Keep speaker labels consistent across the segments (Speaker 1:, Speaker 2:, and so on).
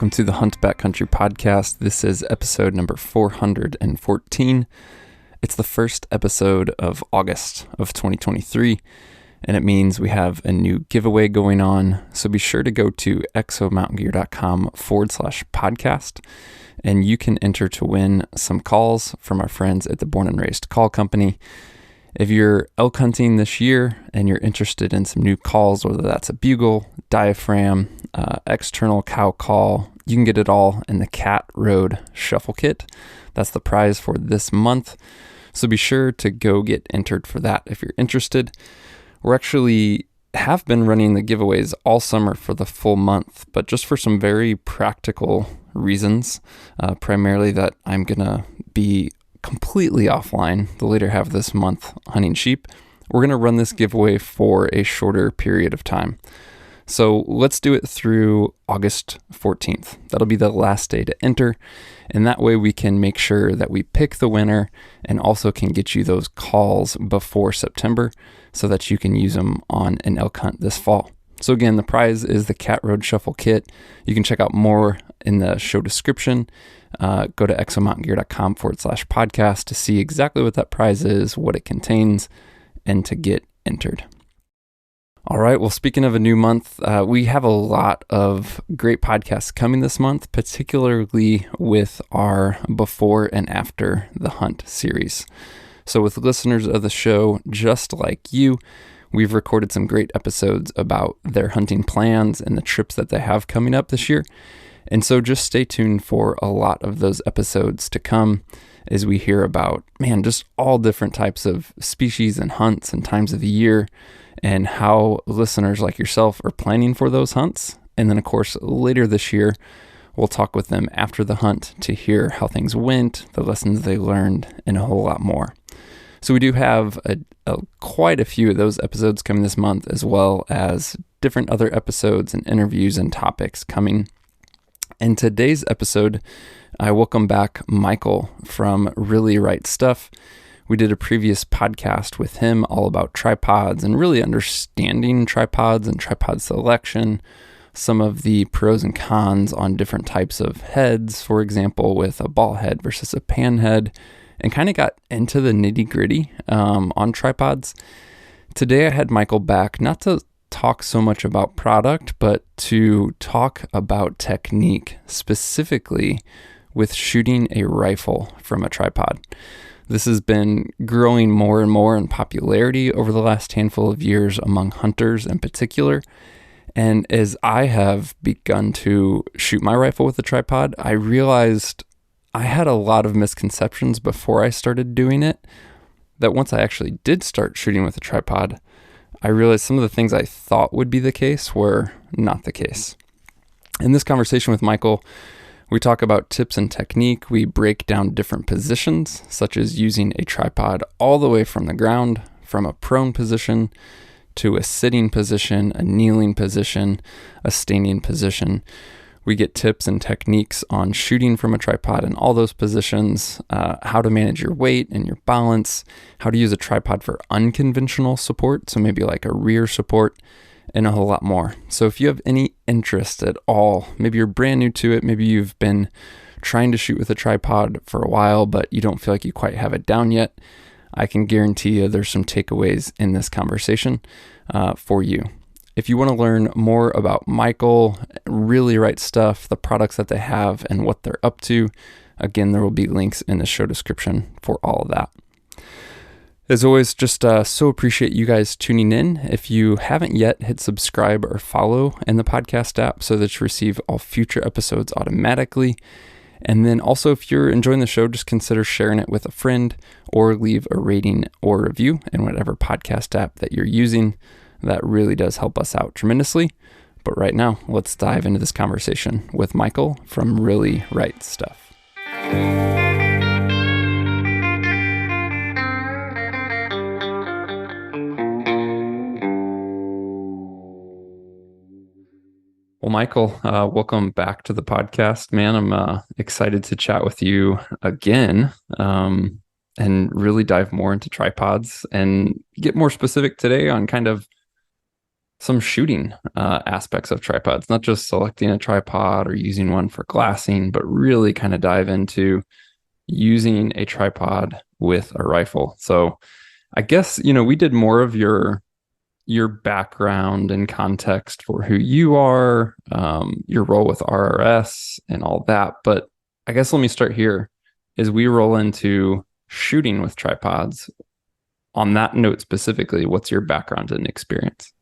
Speaker 1: welcome to the Hunt Backcountry podcast. This is episode number 414. It's the first episode of August of 2023, and it means we have a new giveaway going on. So be sure to go to exomountaingear.com/podcast, and you can enter to win some calls from our friends at the Born and Raised Call Company. If you're elk hunting this year and you're interested in some new calls, whether that's a bugle, diaphragm, external cow call, you can get it all in the Cat Road Shuffle Kit. That's the prize for this month. So be sure to go get entered for that if you're interested. We're actually have been running the giveaways all summer for the full month, but just for some very practical reasons, primarily that I'm going to be completely offline the later half of this month hunting sheep, we're going to run this giveaway for a shorter period of time. So let's do it through August 14th. That'll be the last day to enter. And that way we can make sure that we pick the winner and also can get you those calls before September so that you can use them on an elk hunt this fall. So again, the prize is the Cat Road Shuffle Kit. You can check out more in the show description. Go to exomountaingear.com/podcast to see exactly what that prize is, what it contains, and to get entered. All right. Well, speaking of a new month, we have a lot of great podcasts coming this month, particularly with our Before and After the Hunt series. So with listeners of the show, just like you, we've recorded some great episodes about their hunting plans and the trips that they have coming up this year. And so just stay tuned for a lot of those episodes to come as we hear about, just all different types of species and hunts and times of the year and how listeners like yourself are planning for those hunts. And then, of course, later this year, we'll talk with them after the hunt to hear how things went, the lessons they learned, and a whole lot more. So we do have quite a few of those episodes coming this month, as well as different other episodes and interviews and topics coming. In today's episode, I welcome back Michael from Really Right Stuff. We did a previous podcast with him all about tripods and really understanding tripods and tripod selection, some of the pros and cons on different types of heads, for example, with a ball head versus a pan head, and kind of got into the nitty-gritty on tripods. Today I had Michael back, not to talk so much about product, but to talk about technique, specifically with shooting a rifle from a tripod. This has been growing more and more in popularity over the last handful of years among hunters in particular. And as I have begun to shoot my rifle with a tripod, I realized I had a lot of misconceptions before I started doing it, that once I actually did start shooting with a tripod, I realized some of the things I thought would be the case were not the case. In this conversation with Michael, we talk about tips and technique. We break down different positions, such as using a tripod all the way from the ground, from a prone position to a sitting position, a kneeling position, a standing position. We get tips and techniques on shooting from a tripod in all those positions, how to manage your weight and your balance, how to use a tripod for unconventional support, so maybe like a rear support, and a whole lot more. So if you have any interest at all, maybe you're brand new to it, maybe you've been trying to shoot with a tripod for a while, but you don't feel like you quite have it down yet, I can guarantee you there's some takeaways in this conversation for you. If you want to learn more about Michael, Really Right Stuff, the products that they have, and what they're up to, again, there will be links in the show description for all of that. As always, just so appreciate you guys tuning in. If you haven't yet, hit subscribe or follow in the podcast app so that you receive all future episodes automatically. And then also, if you're enjoying the show, just consider sharing it with a friend or leave a rating or review in whatever podcast app that you're using. That really does help us out tremendously. But right now, let's dive into this conversation with Michael from Really Right Stuff. Well, Michael, welcome back to the podcast, man. I'm excited to chat with you again and really dive more into tripods and get more specific today on kind of some shooting aspects of tripods, not just selecting a tripod or using one for glassing, but really kind of dive into using a tripod with a rifle. So I guess, we did more of your background and context for who you are, your role with RRS and all that. But I guess let me start here as we roll into shooting with tripods. On that note specifically, what's your background and experience?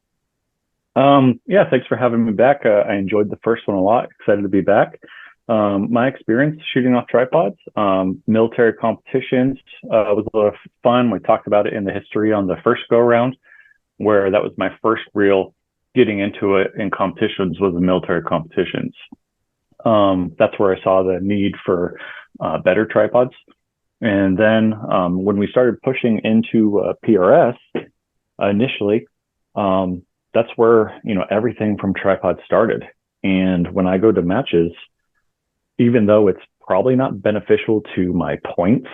Speaker 2: Yeah, thanks for having me back. I enjoyed the first one a lot. Excited to be back. My experience shooting off tripods, military competitions, was a lot of fun. We talked about it in the history on the first go around, where that was my first real getting into it in competitions was the military competitions. That's where I saw the need for better tripods. And then when we started pushing into PRS initially, that's where everything from tripod started. And when I go to matches, even though it's probably not beneficial to my points,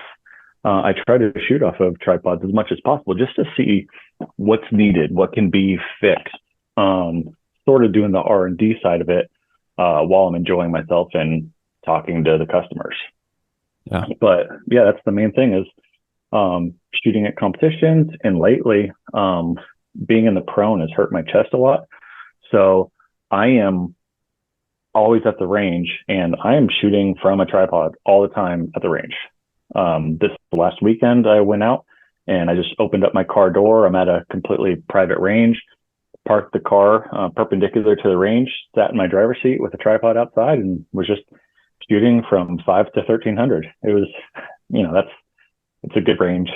Speaker 2: I try to shoot off of tripods as much as possible just to see what's needed, what can be fixed. Sort of doing the R&D side of it while I'm enjoying myself and talking to the customers.
Speaker 1: Yeah.
Speaker 2: But yeah, that's the main thing is shooting at competitions. And lately, being in the prone has hurt my chest a lot. So I am always at the range and I am shooting from a tripod all the time at the range. This last weekend, I went out and I just opened up my car door. I'm at a completely private range, parked the car perpendicular to the range, sat in my driver's seat with a tripod outside and was just shooting from 5 to 1300. It was, it's a good range.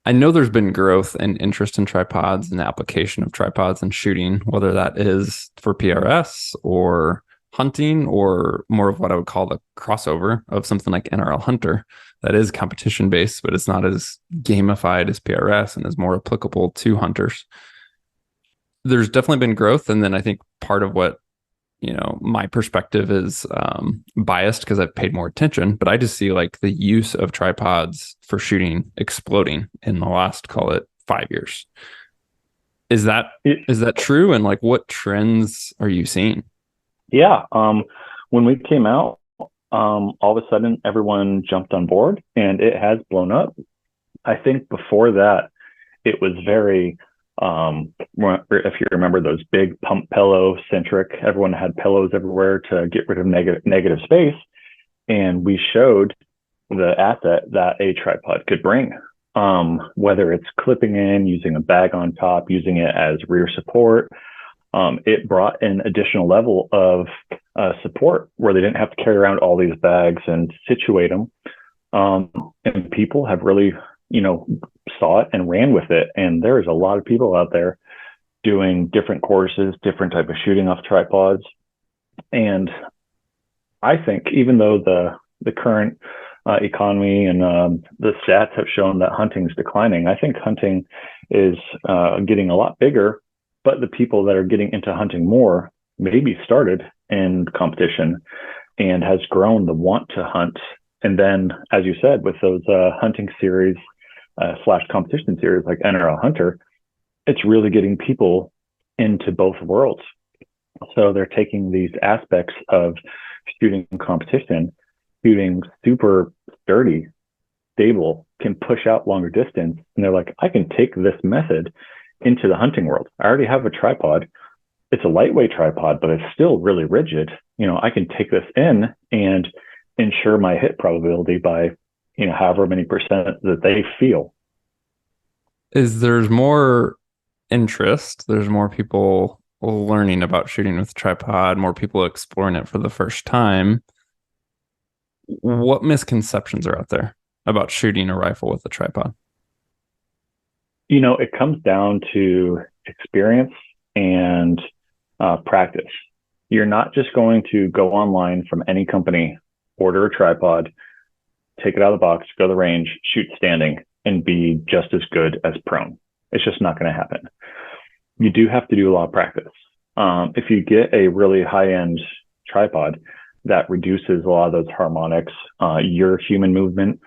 Speaker 1: I know there's been growth and interest in tripods and the application of tripods and shooting, whether that is for PRS or hunting or more of what I would call the crossover of something like NRL Hunter that is competition based, but it's not as gamified as PRS and is more applicable to hunters. There's definitely been growth. And then I think part of what my perspective is biased because I've paid more attention, but I just see like the use of tripods for shooting exploding in the last, call it 5 years. Is that true? And like, what trends are you seeing?
Speaker 2: Yeah. When we came out, all of a sudden everyone jumped on board and it has blown up. I think before that, it was very, if you remember those big pump pillow centric, everyone had pillows everywhere to get rid of negative space. And we showed the asset that a tripod could bring, whether it's clipping in, using a bag on top, using it as rear support. It brought an additional level of support where they didn't have to carry around all these bags and situate them. And people have really, saw it and ran with it. And there's a lot of people out there doing different courses, different type of shooting off tripods. And I think even though the current economy and the stats have shown that hunting is declining, I think hunting is getting a lot bigger. But the people that are getting into hunting more maybe started in competition and has grown the want to hunt. And then, as you said, with those hunting series / competition series like NRL Hunter, it's really getting people into both worlds. So they're taking these aspects of shooting competition, shooting super sturdy, stable, can push out longer distance. And they're like, I can take this method into the hunting world. I already have a tripod. It's a lightweight tripod, but it's still really rigid. I can take this in and ensure my hit probability by, however many percent that they feel.
Speaker 1: There's more interest, there's more people learning about shooting with tripod, more people exploring it for the first time. What misconceptions are out there about shooting a rifle with a tripod?
Speaker 2: It comes down to experience and practice. You're not just going to go online from any company, order a tripod, take it out of the box, go to the range, shoot standing, and be just as good as prone. It's just not going to happen. You do have to do a lot of practice. If you get a really high-end tripod that reduces a lot of those harmonics, your human movement,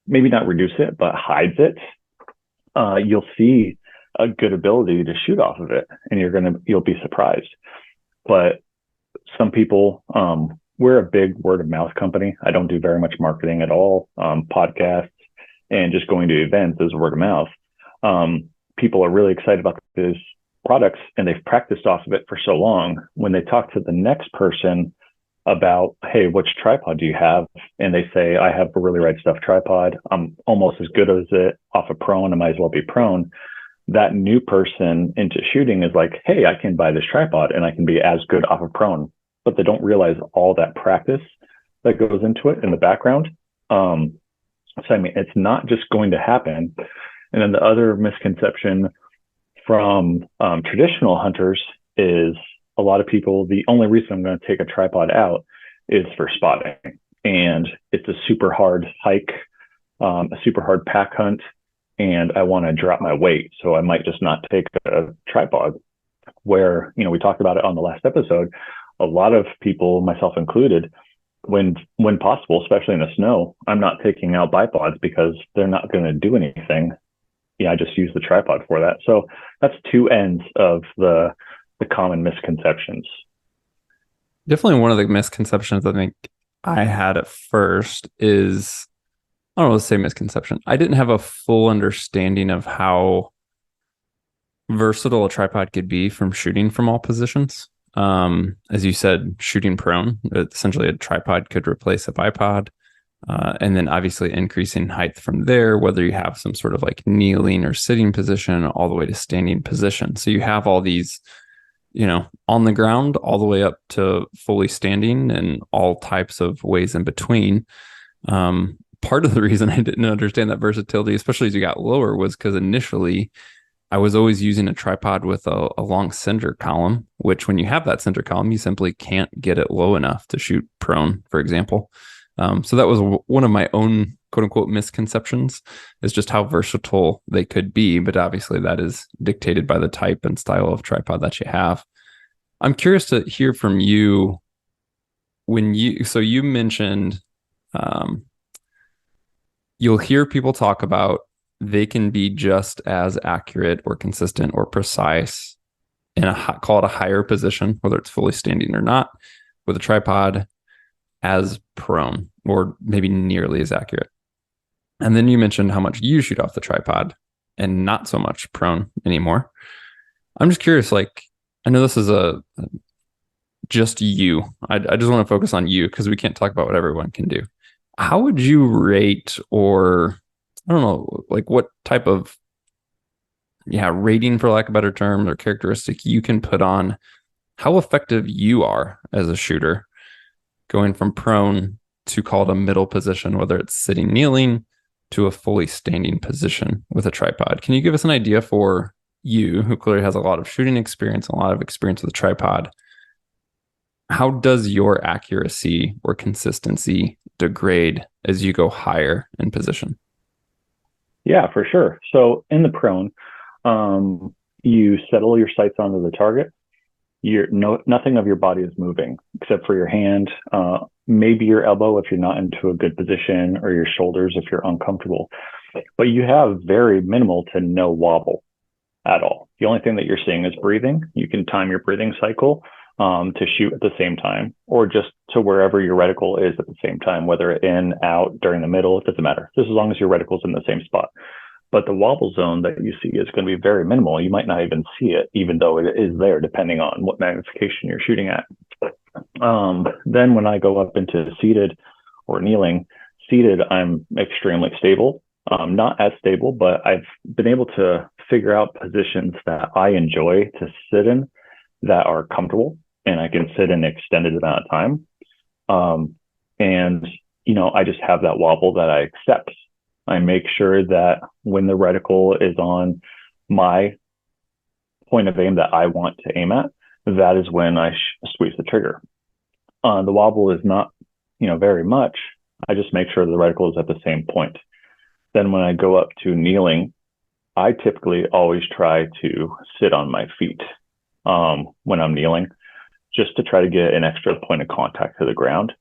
Speaker 2: maybe not reduce it, but hides it, you'll see a good ability to shoot off of it, and you'll be surprised. But some people, we're a big word of mouth company. I don't do very much marketing at all. Podcasts and just going to events is word of mouth. People are really excited about these products, and they've practiced off of it for so long. When they talk to the next person about, hey, which tripod do you have? And they say, I have a really right stuff tripod. I'm almost as good as it off of prone. I might as well be prone. That new person into shooting is like, hey, I can buy this tripod and I can be as good off of prone. But they don't realize all that practice that goes into it in the background. So, I mean, it's not just going to happen. And then the other misconception from traditional hunters is a lot of people, the only reason I'm going to take a tripod out is for spotting. And it's a super hard hike, a super hard pack hunt, and I want to drop my weight. So I might just not take a tripod. Where, we talked about it on the last episode, a lot of people, myself included, when possible, especially in the snow, I'm not taking out bipods because they're not going to do anything. I just use the tripod for that. So that's two ends of the common misconceptions.
Speaker 1: Definitely one of the misconceptions I think I had at first is, I don't know, let's say misconception. I didn't have a full understanding of how versatile a tripod could be from shooting from all positions. As you said, shooting prone, essentially a tripod could replace a bipod. And then obviously increasing height from there, whether you have some sort of like kneeling or sitting position all the way to standing position. So you have all these, on the ground all the way up to fully standing and all types of ways in between. Part of the reason I didn't understand that versatility, especially as you got lower, was because initially I was always using a tripod with a long center column, which when you have that center column, you simply can't get it low enough to shoot prone, for example. So that was one of my own quote unquote misconceptions, is just how versatile they could be. But obviously that is dictated by the type and style of tripod that you have. I'm curious to hear from you so you mentioned, you'll hear people talk about they can be just as accurate or consistent or precise in call it a higher position, whether it's fully standing or not, with a tripod as prone, or maybe nearly as accurate. And then you mentioned how much you shoot off the tripod and not so much prone anymore. I'm just curious, like, I know this is just you. I just want to focus on you because we can't talk about what everyone can do. How would you rate, or I don't know, like what type of rating, for lack of a better term, or characteristic you can put on how effective you are as a shooter going from prone to call it a middle position, whether it's sitting, kneeling, to a fully standing position with a tripod. Can you give us an idea for you, who clearly has a lot of shooting experience, a lot of experience with a tripod? How does your accuracy or consistency degrade as you go higher in position?
Speaker 2: Yeah, for sure. So in the prone, you settle your sights onto the target. Nothing of your body is moving except for your hand, maybe your elbow if you're not into a good position, or your shoulders if you're uncomfortable. But you have very minimal to no wobble at all. The only thing that you're seeing is breathing. You can time your breathing cycle to shoot at the same time, or just to wherever your reticle is at the same time, whether in, out, during the middle, it doesn't matter, just as long as your reticle's in the same spot. But the wobble zone that you see is going to be very minimal. You might not even see it, even though it is there, depending on what magnification you're shooting at. Then when I go up into seated or kneeling, seated, I'm extremely stable. Not as stable, but I've been able to figure out positions that I enjoy to sit in that are comfortable, and I can sit an extended amount of time. And, I just have that wobble that I accept. I make sure that when the reticle is on my point of aim that I want to aim at, that is when I squeeze the trigger. The wobble is not, very much. I just make sure the reticle is at the same point. Then when I go up to kneeling, I typically always try to sit on my feet when I'm kneeling, just to try to get an extra point of contact to the ground.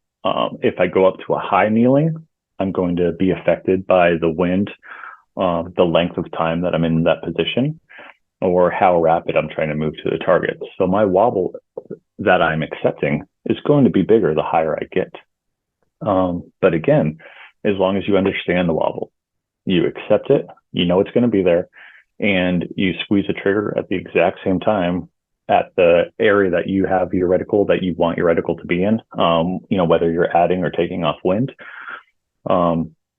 Speaker 2: If I go up to a high kneeling, I'm going to be affected by the wind, the length of time that I'm in that position. or how rapid I'm trying to move to the target. So my wobble that I'm accepting is going to be bigger the higher I get. But again, as long as you understand the wobble, you accept it, you know it's going to be there, and you squeeze the trigger at the exact same time at the area that you have your reticle that you want your reticle to be in, whether you're adding or taking off wind,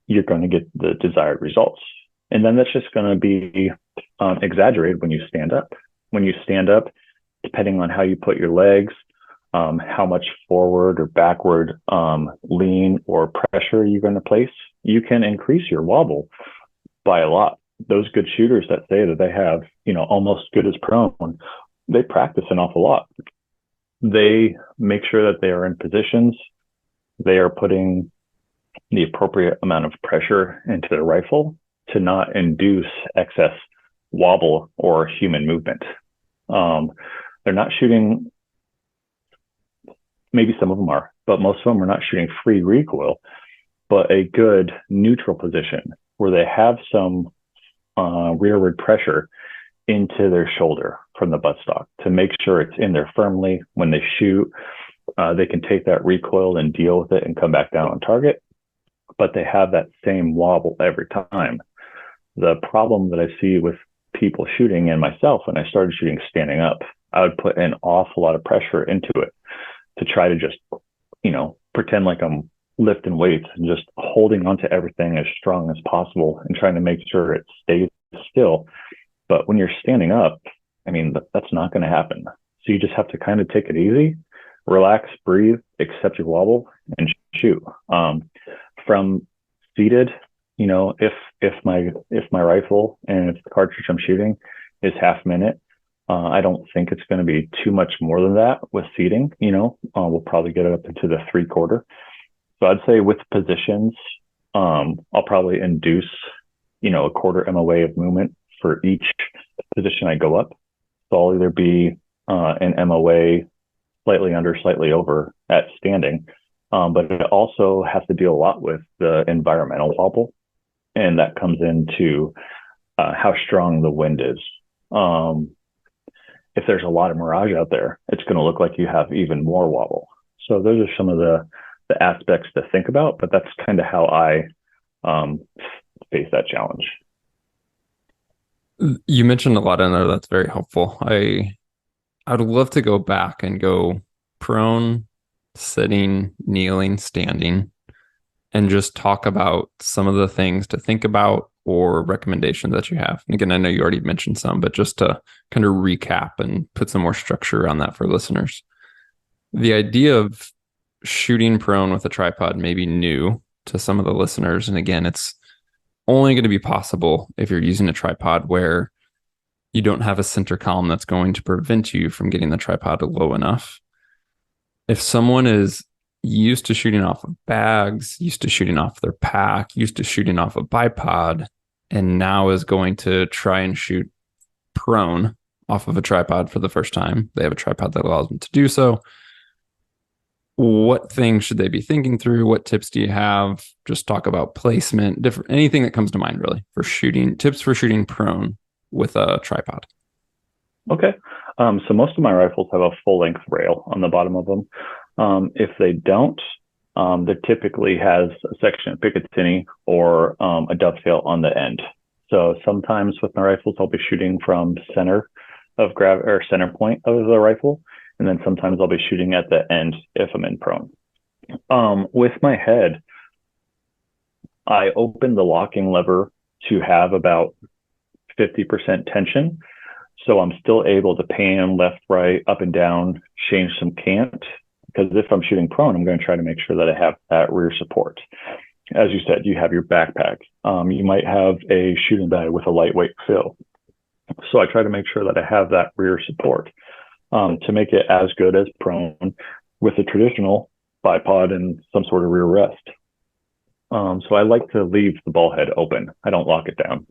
Speaker 2: you're going to get the desired results. And then that's just going to be exaggerated when you stand up. When you stand up, depending on how you put your legs, how much forward or backward lean or pressure you're going to place, you can increase your wobble by a lot. Those good shooters that say that they have, almost good as prone, they practice an awful lot. They make sure that they are in positions. They are putting the appropriate amount of pressure into their rifle to not induce excess wobble or human movement. They're not shooting, maybe some of them are, but most of them are not shooting free recoil, but a good neutral position where they have some rearward pressure into their shoulder from the buttstock to make sure it's in there firmly. When they shoot, they can take that recoil and deal with it and come back down on target, but they have that same wobble every time. The problem that I see with people shooting and myself when I started shooting standing up, I would put an awful lot of pressure into it to try to just, pretend like I'm lifting weights and just holding onto everything as strong as possible and trying to make sure it stays still. But when you're standing up, that's not going to happen. So you just have to kind of take it easy, relax, breathe, accept your wobble, and shoot. From seated, if my rifle and if the cartridge I'm shooting is half minute, I don't think it's going to be too much more than that with seating. We'll probably get it up into the 3/4. So I'd say with positions, I'll probably induce, a quarter MOA of movement for each position I go up. So I'll either be an MOA slightly under, slightly over at standing, but it also has to deal a lot with the environmental wobble, and that comes into how strong the wind is. If there's a lot of mirage out there, it's going to look like you have even more wobble. So those are some of the aspects to think about, but that's kind of how I face that challenge.
Speaker 1: You mentioned a lot in there that's very helpful. I'd love to go back and go prone, sitting, kneeling, standing, and just talk about some of the things to think about or recommendations that you have. And again, I know you already mentioned some, but just to kind of recap and put some more structure around that for listeners. The idea of shooting prone with a tripod may be new to some of the listeners. And again, it's only going to be possible if you're using a tripod where you don't have a center column that's going to prevent you from getting the tripod low enough. If someone is used to shooting off of bags, used to shooting off their pack, used to shooting off a bipod, and now is going to try and shoot prone off of a tripod for the first time, they have a tripod that allows them to do so. What things should they be thinking through? What tips do you have? Just talk about placement, anything that comes to mind really for shooting, tips for shooting prone with a tripod.
Speaker 2: Okay. So most of my rifles have a full length rail on the bottom of them. If they don't, there typically has a section of Picatinny or a dovetail on the end. So sometimes with my rifles, I'll be shooting from center of center point of the rifle. And then sometimes I'll be shooting at the end if I'm in prone. With my head, I open the locking lever to have about 50% tension. So I'm still able to pan left, right, up and down, change some cant. Because if I'm shooting prone, I'm going to try to make sure that I have that rear support. As you said, you have your backpack. You might have a shooting bag with a lightweight fill. So I try to make sure that I have that rear support to make it as good as prone with a traditional bipod and some sort of rear rest. So I like to leave the ball head open. I don't lock it down.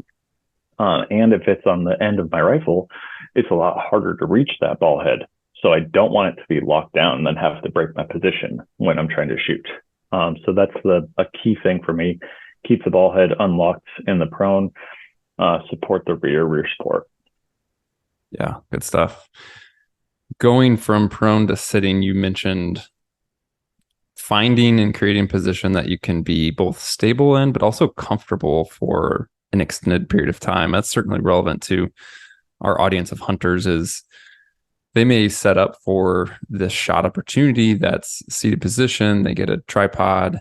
Speaker 2: And if it's on the end of my rifle, it's a lot harder to reach that ball head. So I don't want it to be locked down and then have to break my position when I'm trying to shoot. So that's a key thing for me. Keep the ball head unlocked in the prone, support the rear support.
Speaker 1: Yeah, good stuff. Going from prone to sitting, you mentioned finding and creating a position that you can be both stable in, but also comfortable for an extended period of time. That's certainly relevant to our audience of hunters is they may set up for this shot opportunity that's seated position. They get a tripod,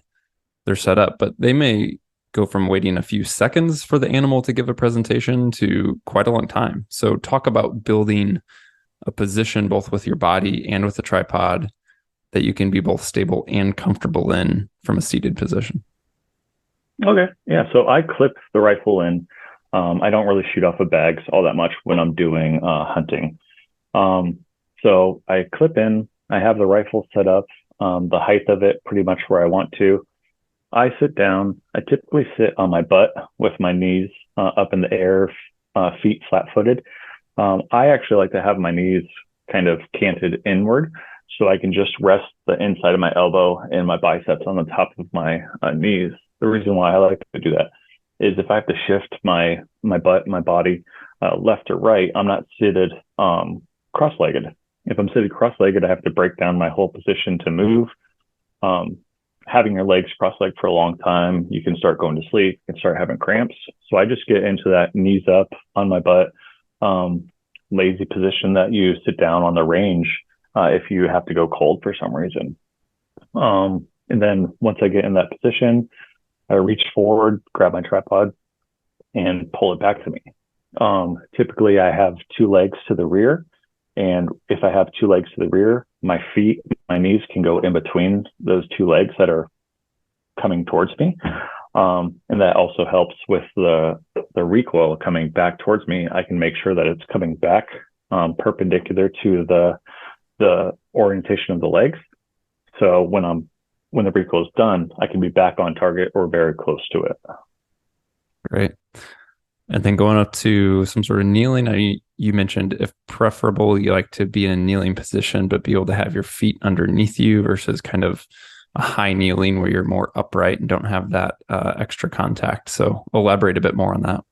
Speaker 1: they're set up, but they may go from waiting a few seconds for the animal to give a presentation to quite a long time. So talk about building a position both with your body and with the tripod that you can be both stable and comfortable in from a seated position.
Speaker 2: Okay. Yeah. So I clip the rifle in. I don't really shoot off of bags all that much when I'm doing hunting. Um, so I clip in, I have the rifle set up, the height of it pretty much where I want to. I sit down. I typically sit on my butt with my knees up in the air, feet flat footed. I actually like to have my knees kind of canted inward so I can just rest the inside of my elbow and my biceps on the top of my knees. The reason why I like to do that is if I have to shift my butt, my body left or right, I'm not seated cross-legged. If I'm seated cross-legged, I have to break down my whole position to move. Um, Having your legs cross-legged for a long time, you can start going to sleep, you can start having cramps. So I just get into that knees up on my butt, lazy position that you sit down on the range if you have to go cold for some reason. And then once I get in that position, I reach forward, grab my tripod, and pull it back to me. Typically, I have two legs to the rear. And if I have two legs to the rear, my feet, my knees can go in between those two legs that are coming towards me. And that also helps with the recoil coming back towards me. I can make sure that it's coming back perpendicular to the orientation of the legs. So when the recoil is done, I can be back on target or very close to it.
Speaker 1: Great. And then going up to some sort of kneeling, you mentioned if preferable, you like to be in a kneeling position, but be able to have your feet underneath you versus kind of a high kneeling where you're more upright and don't have that extra contact. So elaborate a bit more on that.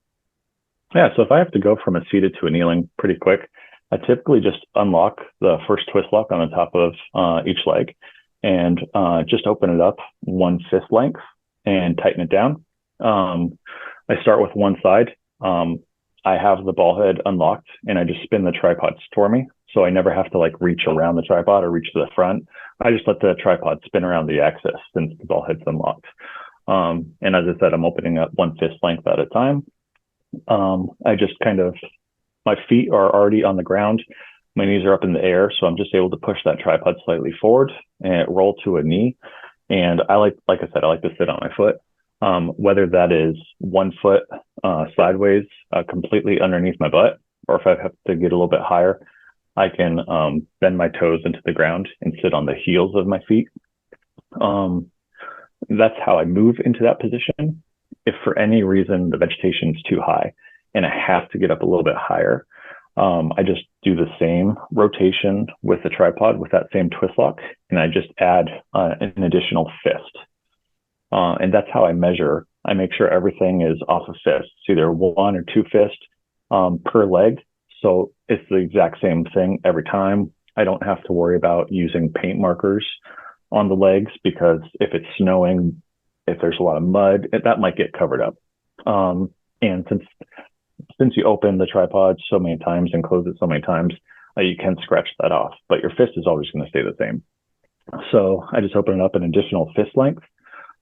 Speaker 2: Yeah. So if I have to go from a seated to a kneeling pretty quick, I typically just unlock the first twist lock on the top of each leg and just open it up one fist length and tighten it down. I start with one side. I have the ball head unlocked and I just spin the tripod toward me. So I never have to like reach around the tripod or reach to the front. I just let the tripod spin around the axis since the ball head's unlocked. And as I said, I'm opening up one fist length at a time. I just my feet are already on the ground. My knees are up in the air. So I'm just able to push that tripod slightly forward and roll to a knee. And like I said, I like to sit on my foot. Whether that is 1 foot sideways, completely underneath my butt, or if I have to get a little bit higher, I can bend my toes into the ground and sit on the heels of my feet. That's how I move into that position. If for any reason the vegetation is too high and I have to get up a little bit higher, I just do the same rotation with the tripod with that same twist lock, and I just add an additional fist. And that's how I measure. I make sure everything is off of fists, either 1 or 2 fists per leg. So it's the exact same thing every time. I don't have to worry about using paint markers on the legs because if it's snowing, if there's a lot of mud, that might get covered up. And since you open the tripod so many times and close it so many times, you can scratch that off, but your fist is always going to stay the same. So I just open it up an additional fist length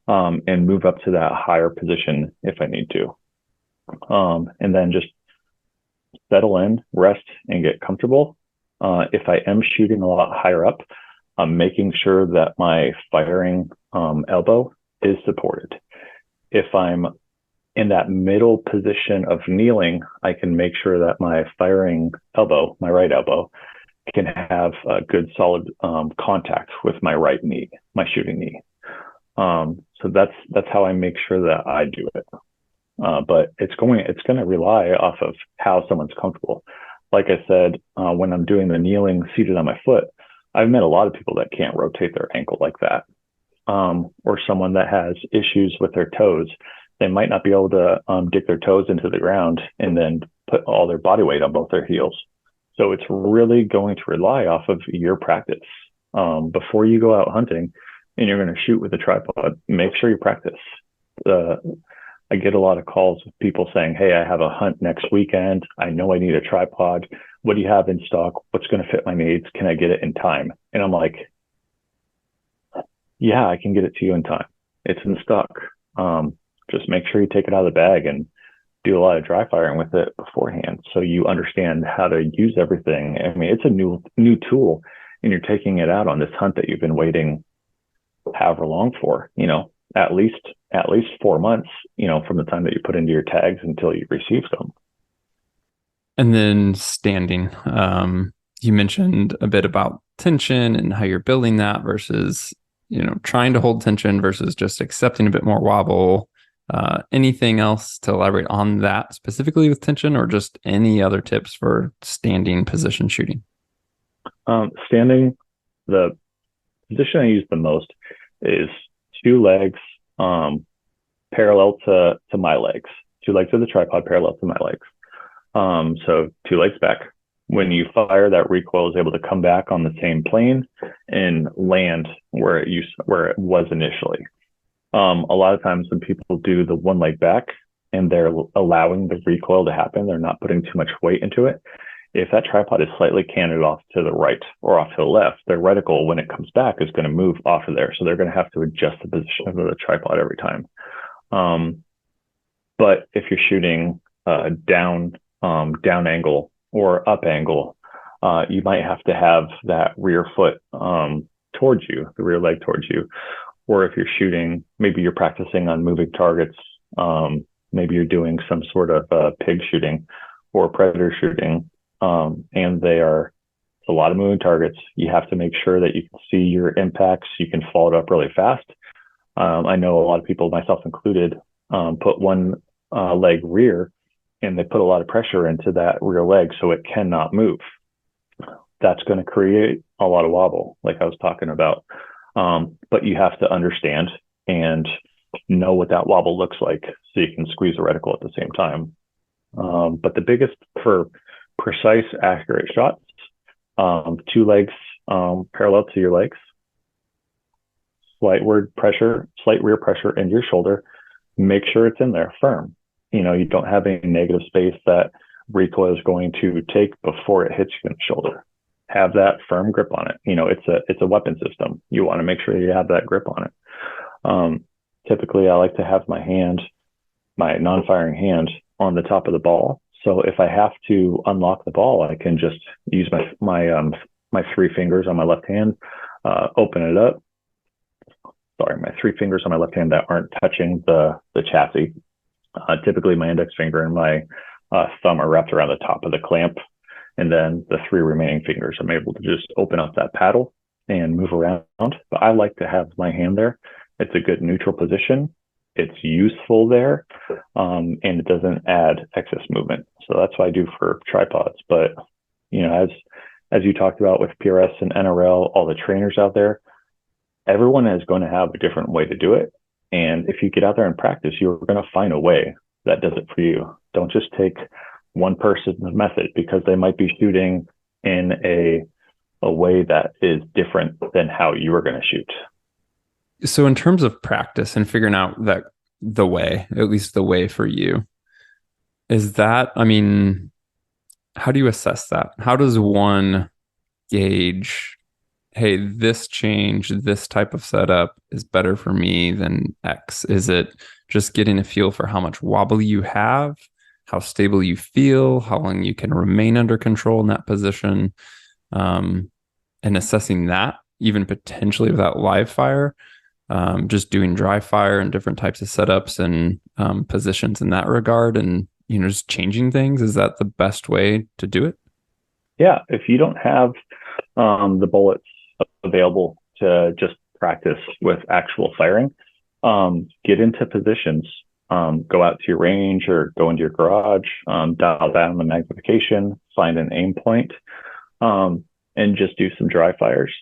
Speaker 2: and move up to that higher position if I need to. And then just settle in, rest, and get comfortable. If I am shooting a lot higher up, I'm making sure that my firing elbow is supported. If I'm in that middle position of kneeling, I can make sure that my firing elbow, my right elbow, can have a good solid contact with my right knee, my shooting knee. So that's how I make sure that I do it. But it's going to rely off of how someone's comfortable. Like I said, when I'm doing the kneeling seated on my foot, I've met a lot of people that can't rotate their ankle like that. Or someone that has issues with their toes. They might not be able to dig their toes into the ground and then put all their body weight on both their heels. So it's really going to rely off of your practice. Before you go out hunting and you're going to shoot with a tripod, make sure you practice. I get a lot of calls with people saying, hey, I have a hunt next weekend. I know I need a tripod. What do you have in stock? What's going to fit my needs? Can I get it in time? And I'm like, yeah, I can get it to you in time. It's in stock. Just make sure you take it out of the bag and do a lot of dry firing with it beforehand, so you understand how to use everything. I mean, it's a new tool, and you're taking it out on this hunt that you've been waiting however long for. At least 4 months. From the time that you put into your tags until you receive them.
Speaker 1: And then standing. You mentioned a bit about tension and how you're building that versus, trying to hold tension versus just accepting a bit more wobble. Anything else to elaborate on that specifically with tension, or just any other tips for standing position shooting?
Speaker 2: Standing, the position I use the most is two legs parallel to my legs. Two legs of the tripod parallel to my legs. So two legs back. When you fire, that recoil is able to come back on the same plane and land where it was initially. A lot of times when people do the one leg back and they're allowing the recoil to happen, they're not putting too much weight into it. If that tripod is slightly canted off to the right or off to the left, their reticle, when it comes back, is going to move off of there. So they're going to have to adjust the position of the tripod every time. But if you're shooting down angle or up angle, you might have to have that rear foot towards you, the rear leg towards you. Or if you're shooting, maybe you're practicing on moving targets. Maybe you're doing some sort of pig shooting or predator shooting, and it's a lot of moving targets. You have to make sure that you can see your impacts. You can follow it up really fast. I know a lot of people, myself included, put one leg rear, and they put a lot of pressure into that rear leg so it cannot move. That's going to create a lot of wobble, like I was talking about. But you have to understand and know what that wobble looks like so you can squeeze the reticle at the same time. But the biggest for precise, accurate shots, two legs parallel to your legs, slight rear pressure into your shoulder. Make sure it's in there firm. You don't have any negative space that recoil is going to take before it hits you in the shoulder. Have that firm grip on it. It's a weapon system. You want to make sure you have that grip on it. Typically, I like to have my non-firing hand on the top of the ball. So if I have to unlock the ball, I can just use my three fingers on my left hand, open it up. Sorry, my three fingers on my left hand that aren't touching the chassis. Typically, my index finger and my thumb are wrapped around the top of the clamp. And then the three remaining fingers, I'm able to just open up that paddle and move around. But I like to have my hand there. It's a good neutral position. It's useful there, and it doesn't add excess movement. So that's what I do for tripods. But, as you talked about with PRS and NRL, all the trainers out there, everyone is going to have a different way to do it. And if you get out there and practice, you're going to find a way that does it for you. Don't just take one person's method, because they might be shooting in a way that is different than how you are going to shoot.
Speaker 1: So in terms of practice and figuring out that at least the way for you, is that, how do you assess that? How does one gauge, hey, this type of setup is better for me than X? Is it just getting a feel for how much wobble you have, how stable you feel, how long you can remain under control in that position, and assessing that even potentially without live fire, just doing dry fire and different types of setups and positions in that regard, and just changing things? Is that the best way to do it?
Speaker 2: Yeah, if you don't have the bullets available to just practice with actual firing, get into positions. Go out to your range or go into your garage, dial down the magnification, find an aim point, and just do some dry fires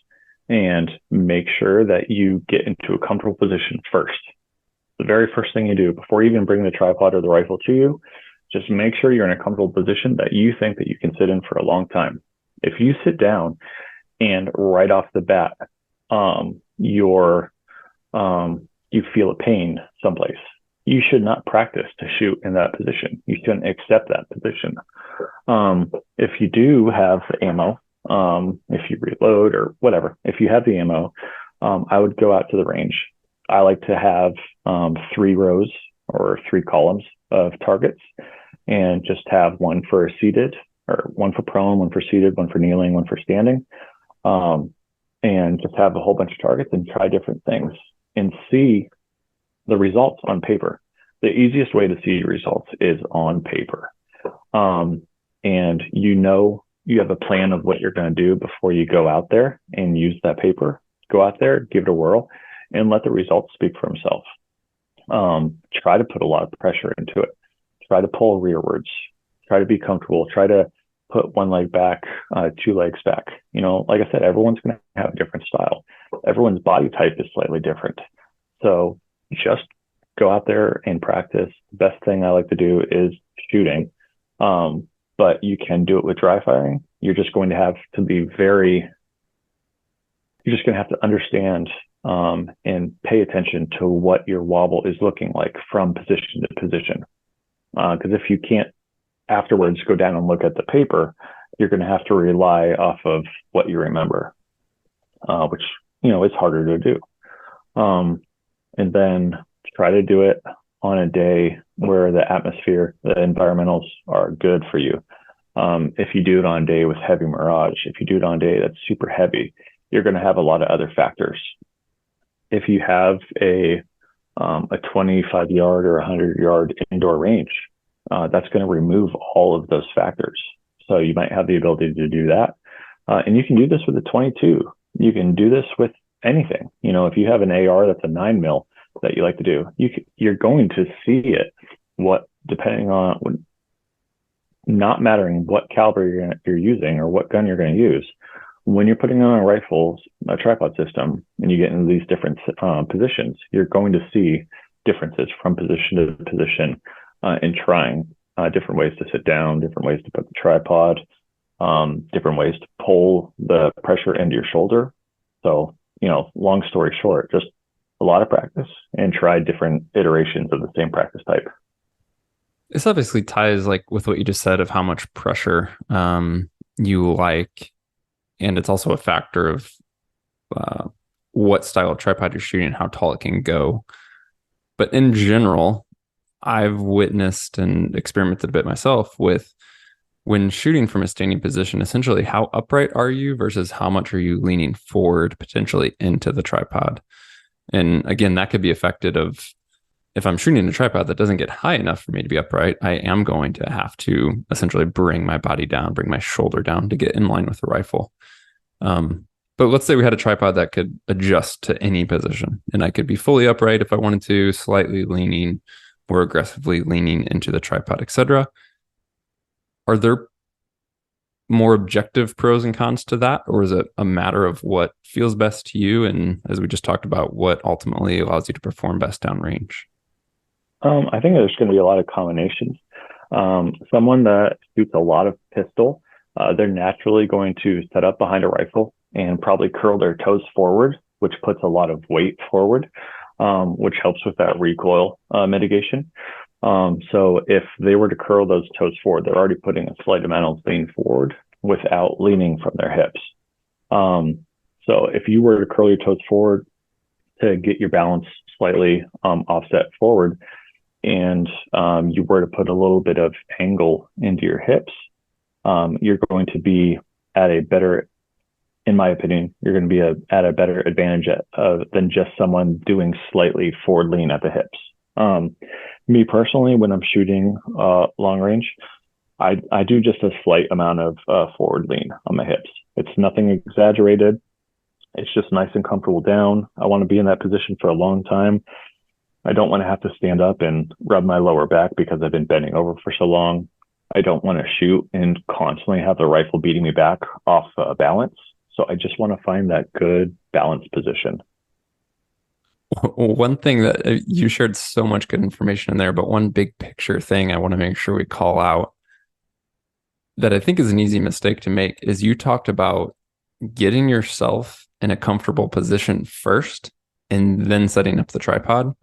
Speaker 2: and make sure that you get into a comfortable position first. The very first thing you do before you even bring the tripod or the rifle to you, Just make sure you're in a comfortable position that you think that you can sit in for a long time. If you sit down and right off the bat, you feel a pain someplace, you should not practice to shoot in that position. You shouldn't accept that position. If you do have the ammo, if you reload or whatever, if you have the ammo, I would go out to the range. I like to have 3 rows or 3 columns of targets and just have one for seated, or one for prone, one for seated, one for kneeling, one for standing. And just have a whole bunch of targets and try different things and see the results on paper. The easiest way to see results is on paper. And you have a plan of what you're going to do before you go out there and use that paper. Go out there, give it a whirl, and let the results speak for themselves. Try to put a lot of pressure into it. Try to pull rearwards. Try to be comfortable. Try to put one leg back, 2 legs back. Like I said, everyone's going to have a different style. Everyone's body type is slightly different. So just go out there and practice. The best thing I like to do is shooting. But you can do it with dry firing. You're just going to have to understand and pay attention to what your wobble is looking like from position to position. Because if you can't afterwards go down and look at the paper, you're going to have to rely off of what you remember, which, is harder to do. And then try to do it on a day where the atmosphere, the environmentals are good for you. If you do it on a day with heavy mirage, if you do it on a day that's super heavy, you're going to have a lot of other factors. If you have a 25-yard or 100-yard indoor range, that's going to remove all of those factors. So you might have the ability to do that. And you can do this with a 22. You can do this with anything. If you have an AR that's a 9mm that you like to do, you're going to see it. Depending on, not mattering what caliber you're using or what gun you're going to use, when you're putting on a tripod system, and you get into these different positions, you're going to see differences from position to position, in trying different ways to sit down, different ways to put the tripod, different ways to pull the pressure into your shoulder. So, long story short, just a lot of practice and try different iterations of the same practice type.
Speaker 1: This obviously ties with what you just said of how much pressure you like. And it's also a factor of what style of tripod you're shooting and how tall it can go. But in general, I've witnessed and experimented a bit myself with, when shooting from a standing position, essentially how upright are you versus how much are you leaning forward potentially into the tripod. And again, that could be affected of, if I'm shooting a tripod that doesn't get high enough for me to be upright, I am going to have to essentially bring my body down, bring my shoulder down to get in line with the rifle. But let's say we had a tripod that could adjust to any position, and I could be fully upright if I wanted to, slightly leaning, more aggressively leaning into the tripod, etc. Are there more objective pros and cons to that, or is it a matter of what feels best to you, and, as we just talked about, what ultimately allows you to perform best downrange?
Speaker 2: I think there's going to be a lot of combinations. Someone that shoots a lot of pistol, they're naturally going to set up behind a rifle and probably curl their toes forward, which puts a lot of weight forward, which helps with that recoil mitigation. So if they were to curl those toes forward, they're already putting a slight amount of lean forward without leaning from their hips. So if you were to curl your toes forward to get your balance slightly offset forward, and you were to put a little bit of angle into your hips, you're going to be at a better, in my opinion, you're going to be at a better advantage than just someone doing slightly forward lean at the hips. Me personally, when I'm shooting long range, I do just a slight amount of forward lean on my hips. It's nothing exaggerated. It's just nice and comfortable down. I want to be in that position for a long time. I don't want to have to stand up and rub my lower back because I've been bending over for so long. I don't want to shoot and constantly have the rifle beating me back off balance. So I just want to find that good balanced position.
Speaker 1: One thing that you shared so much good information in there, but one big picture thing I want to make sure we call out that I think is an easy mistake to make is you talked about getting yourself in a comfortable position first and then setting up the tripod.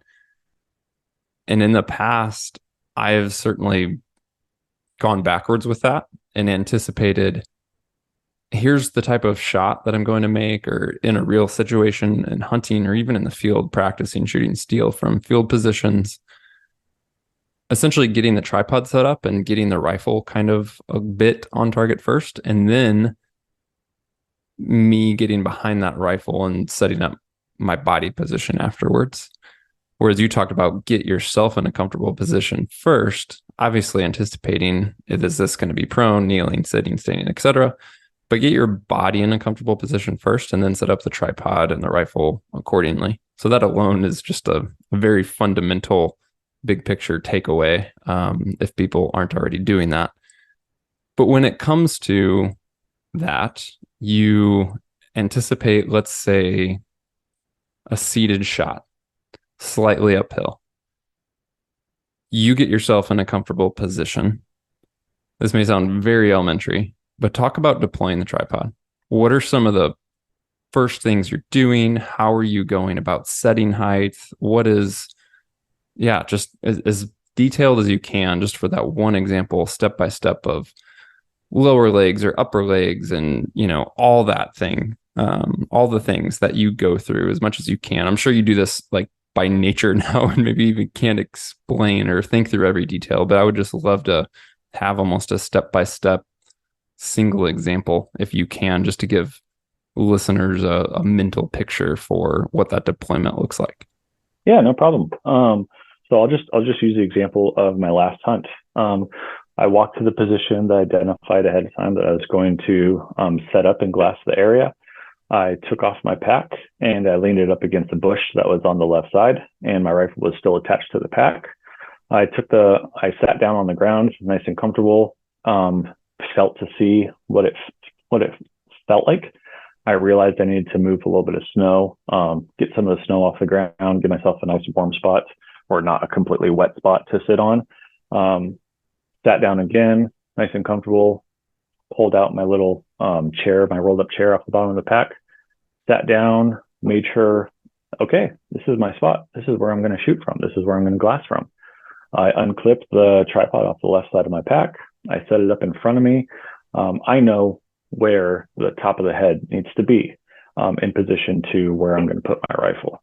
Speaker 1: And in the past, I have certainly gone backwards with that and anticipated here's the type of shot that I'm going to make, or in a real situation in hunting or even in the field practicing shooting steel from field positions, essentially getting the tripod set up and getting the rifle kind of a bit on target first, and then me getting behind that rifle and setting up my body position afterwards. Whereas you talked about get yourself in a comfortable position first, obviously anticipating is this going to be prone, kneeling, sitting, standing, etc. But get your body in a comfortable position first and then set up the tripod and the rifle accordingly. So that alone is just a very fundamental big picture takeaway if people aren't already doing that. But when it comes to that, you anticipate, let's say, a seated shot, slightly uphill. You get yourself in a comfortable position. This may sound very elementary, but talk about deploying the tripod. What are some of the first things you're doing? How are you going about setting height? What is, yeah, just as detailed as you can, just for that one example, step by step of lower legs or upper legs and, all that thing, all the things that you go through as much as you can. I'm sure you do this like by nature now and maybe even can't explain or think through every detail, but I would just love to have almost a step by step single example if you can, just to give listeners a mental picture for what that deployment looks like.
Speaker 2: Yeah, no problem. So I'll just use the example of my last hunt. I walked to the position that I identified ahead of time that I was going to set up and glass the area. I took off my pack and I leaned it up against a bush that was on the left side, and my rifle was still attached to the pack. I sat down on the ground, nice and comfortable. Felt to see what it felt like. I realized I needed to move a little bit of snow, get some of the snow off the ground, give myself a nice warm spot, or not a completely wet spot to sit on. Sat down again, nice and comfortable. Pulled out my little chair, my rolled up chair off the bottom of the pack. Sat down, made sure, okay, this is my spot. This is where I'm going to shoot from. This is where I'm going to glass from. I unclipped the tripod off the left side of my pack. I set it up in front of me. I know where the top of the head needs to be in position to where I'm going to put my rifle.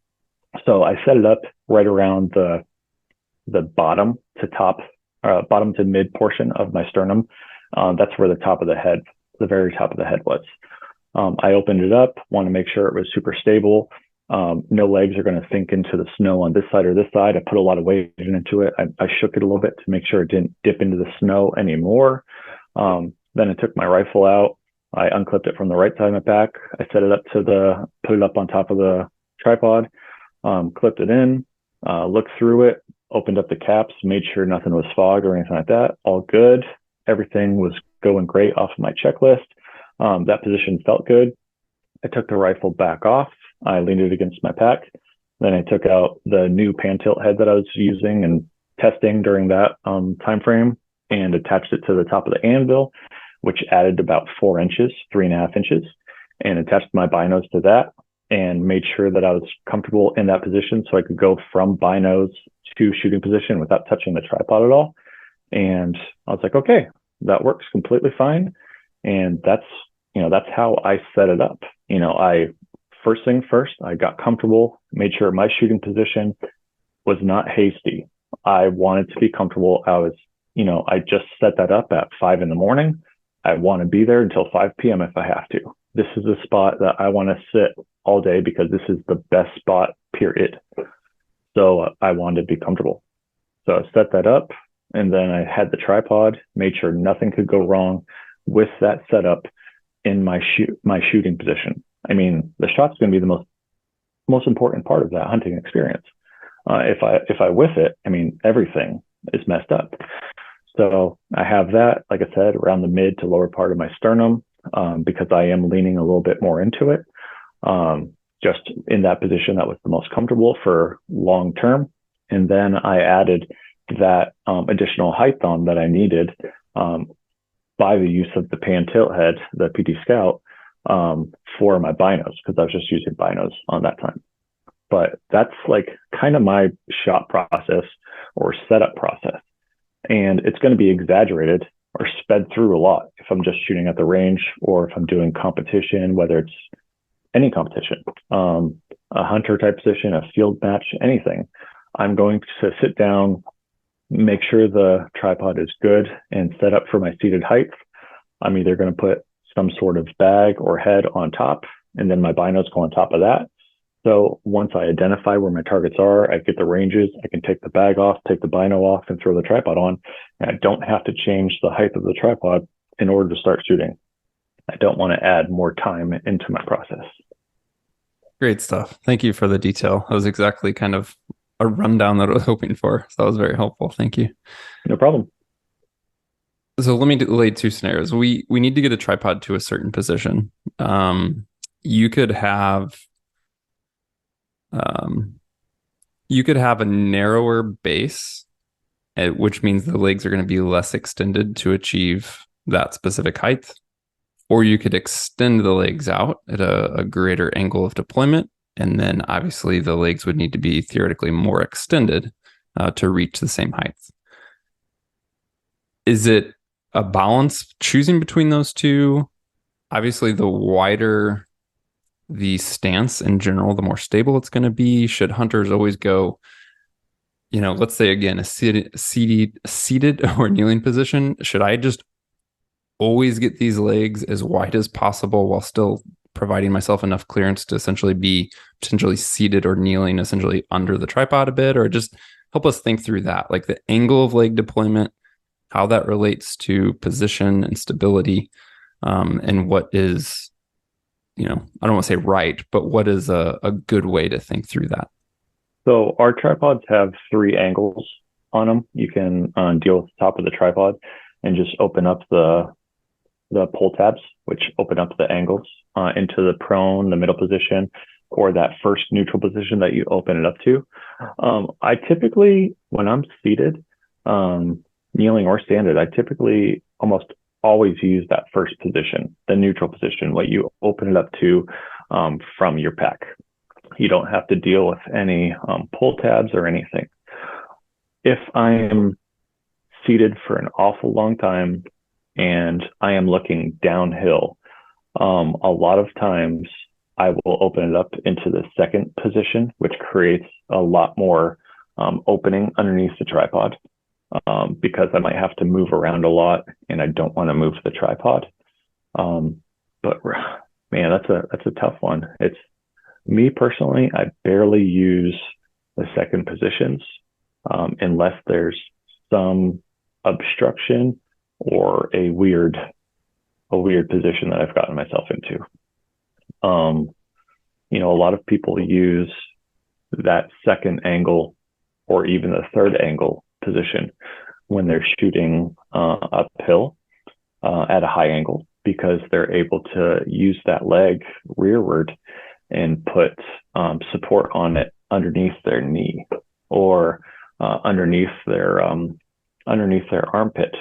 Speaker 2: So I set it up right around the bottom to mid portion of my sternum. That's where the very top of the head was. I opened it up, want to make sure it was super stable. No legs are going to sink into the snow on this side or this side. I put a lot of weight into it. I shook it a little bit to make sure it didn't dip into the snow anymore. Then I took my rifle out. I unclipped it from the right side of my pack. I set it up put it up on top of the tripod, clipped it in, looked through it, opened up the caps, made sure nothing was fogged or anything like that. All good. Everything was going great off of my checklist. That position felt good. I took the rifle back off. I leaned it against my pack. Then I took out the new pan tilt head that I was using and testing during that time frame and attached it to the top of the anvil, which added about 4 inches, 3.5 inches, and attached my binos to that and made sure that I was comfortable in that position so I could go from binos to shooting position without touching the tripod at all. And I was like, okay, that works completely fine. And that's how I set it up. First thing first, I got comfortable, made sure my shooting position was not hasty. I wanted to be comfortable. I just set that up at 5 a.m. I want to be there until 5 p.m. if I have to. This is a spot that I want to sit all day because this is the best spot, period. So I wanted to be comfortable. So I set that up, and then I had the tripod, made sure nothing could go wrong with that setup in my shooting position. I mean, the shot's going to be the most important part of that hunting experience. If I whiff it, I mean, everything is messed up. So I have that, like I said, around the mid to lower part of my sternum because I am leaning a little bit more into it. just in that position that was the most comfortable for long term. And then I added that additional height on that I needed by the use of the pan tilt head, the PT Scout, for my binos, because I was just using binos on that time. But that's like kind of my shot process or setup process. And it's going to be exaggerated or sped through a lot if I'm just shooting at the range, or if I'm doing competition, whether it's any competition, a hunter type position, a field match, anything. I'm going to sit down, make sure the tripod is good and set up for my seated height. I'm either going to put some sort of bag or head on top, and then my binos go on top of that. So once I identify where my targets are, I get the ranges, I can take the bag off, take the bino off, and throw the tripod on. And I don't have to change the height of the tripod in order to start shooting. I don't want to add more time into my process.
Speaker 1: Great stuff. Thank you for the detail. That was exactly kind of a rundown that I was hoping for. So that was very helpful. Thank you.
Speaker 2: No problem.
Speaker 1: So let me lay two scenarios. We need to get a tripod to a certain position. You could have a narrower base, which means the legs are going to be less extended to achieve that specific height. Or you could extend the legs out at a greater angle of deployment. And then obviously the legs would need to be theoretically more extended to reach the same height. Is it a balance choosing between those two? Obviously, the wider the stance in general, the more stable it's going to be. Should hunters always go, let's say again, a seated or kneeling position? Should I just always get these legs as wide as possible while still providing myself enough clearance to essentially be potentially seated or kneeling essentially under the tripod a bit? Or just help us think through that, like the angle of leg deployment, how that relates to position and stability, and what is, I don't want to say right, but what is a good way to think through that?
Speaker 2: So our tripods have 3 angles on them. You can deal with the top of the tripod and just open up the pull tabs, which open up the angles into the prone, the middle position, or that first neutral position that you open it up to. I typically, when I'm seated, kneeling or standing, I typically almost always use that first position, the neutral position, what you open it up to from your pack. You don't have to deal with any pull tabs or anything. If I am seated for an awful long time and I am looking downhill, a lot of times I will open it up into the second position, which creates a lot more opening underneath the tripod, because I might have to move around a lot and I don't want to move the tripod. But man, that's a tough one. It's me personally, I barely use the second positions unless there's some obstruction or a weird position that I've gotten myself into. A lot of people use that second angle or even the third angle position when they're shooting uphill at a high angle, because they're able to use that leg rearward and put support on it underneath their knee or underneath their armpit.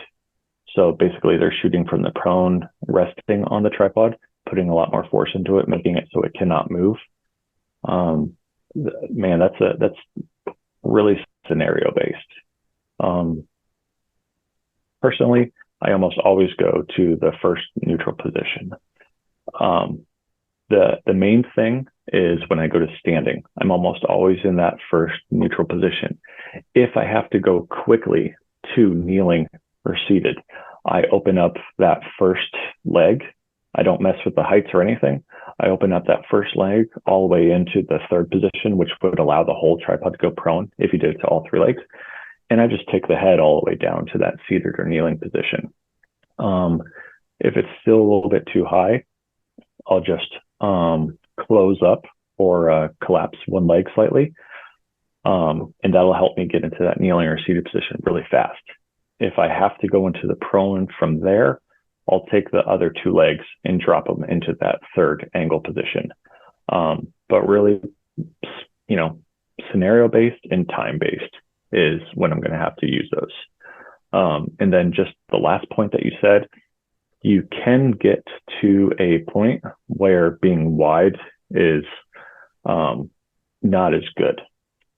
Speaker 2: So basically they're shooting from the prone, resting on the tripod, putting a lot more force into it, making it so it cannot move. Man, that's really scenario based. Personally, I almost always go to the first neutral position. The main thing is when I go to standing, I'm almost always in that first neutral position. If I have to go quickly to kneeling or seated, I open up that first leg. I don't mess with the heights or anything. I open up that first leg all the way into the third position, which would allow the whole tripod to go prone if you did it to all 3 legs. And I just take the head all the way down to that seated or kneeling position. If it's still a little bit too high, I'll just close up or collapse one leg slightly. And that'll help me get into that kneeling or seated position really fast. If I have to go into the prone from there, I'll take the other 2 legs and drop them into that third angle position. but really, you know, scenario based and time based is when I'm going to have to use those. And then just the last point that you said, you can get to a point where being wide is not as good.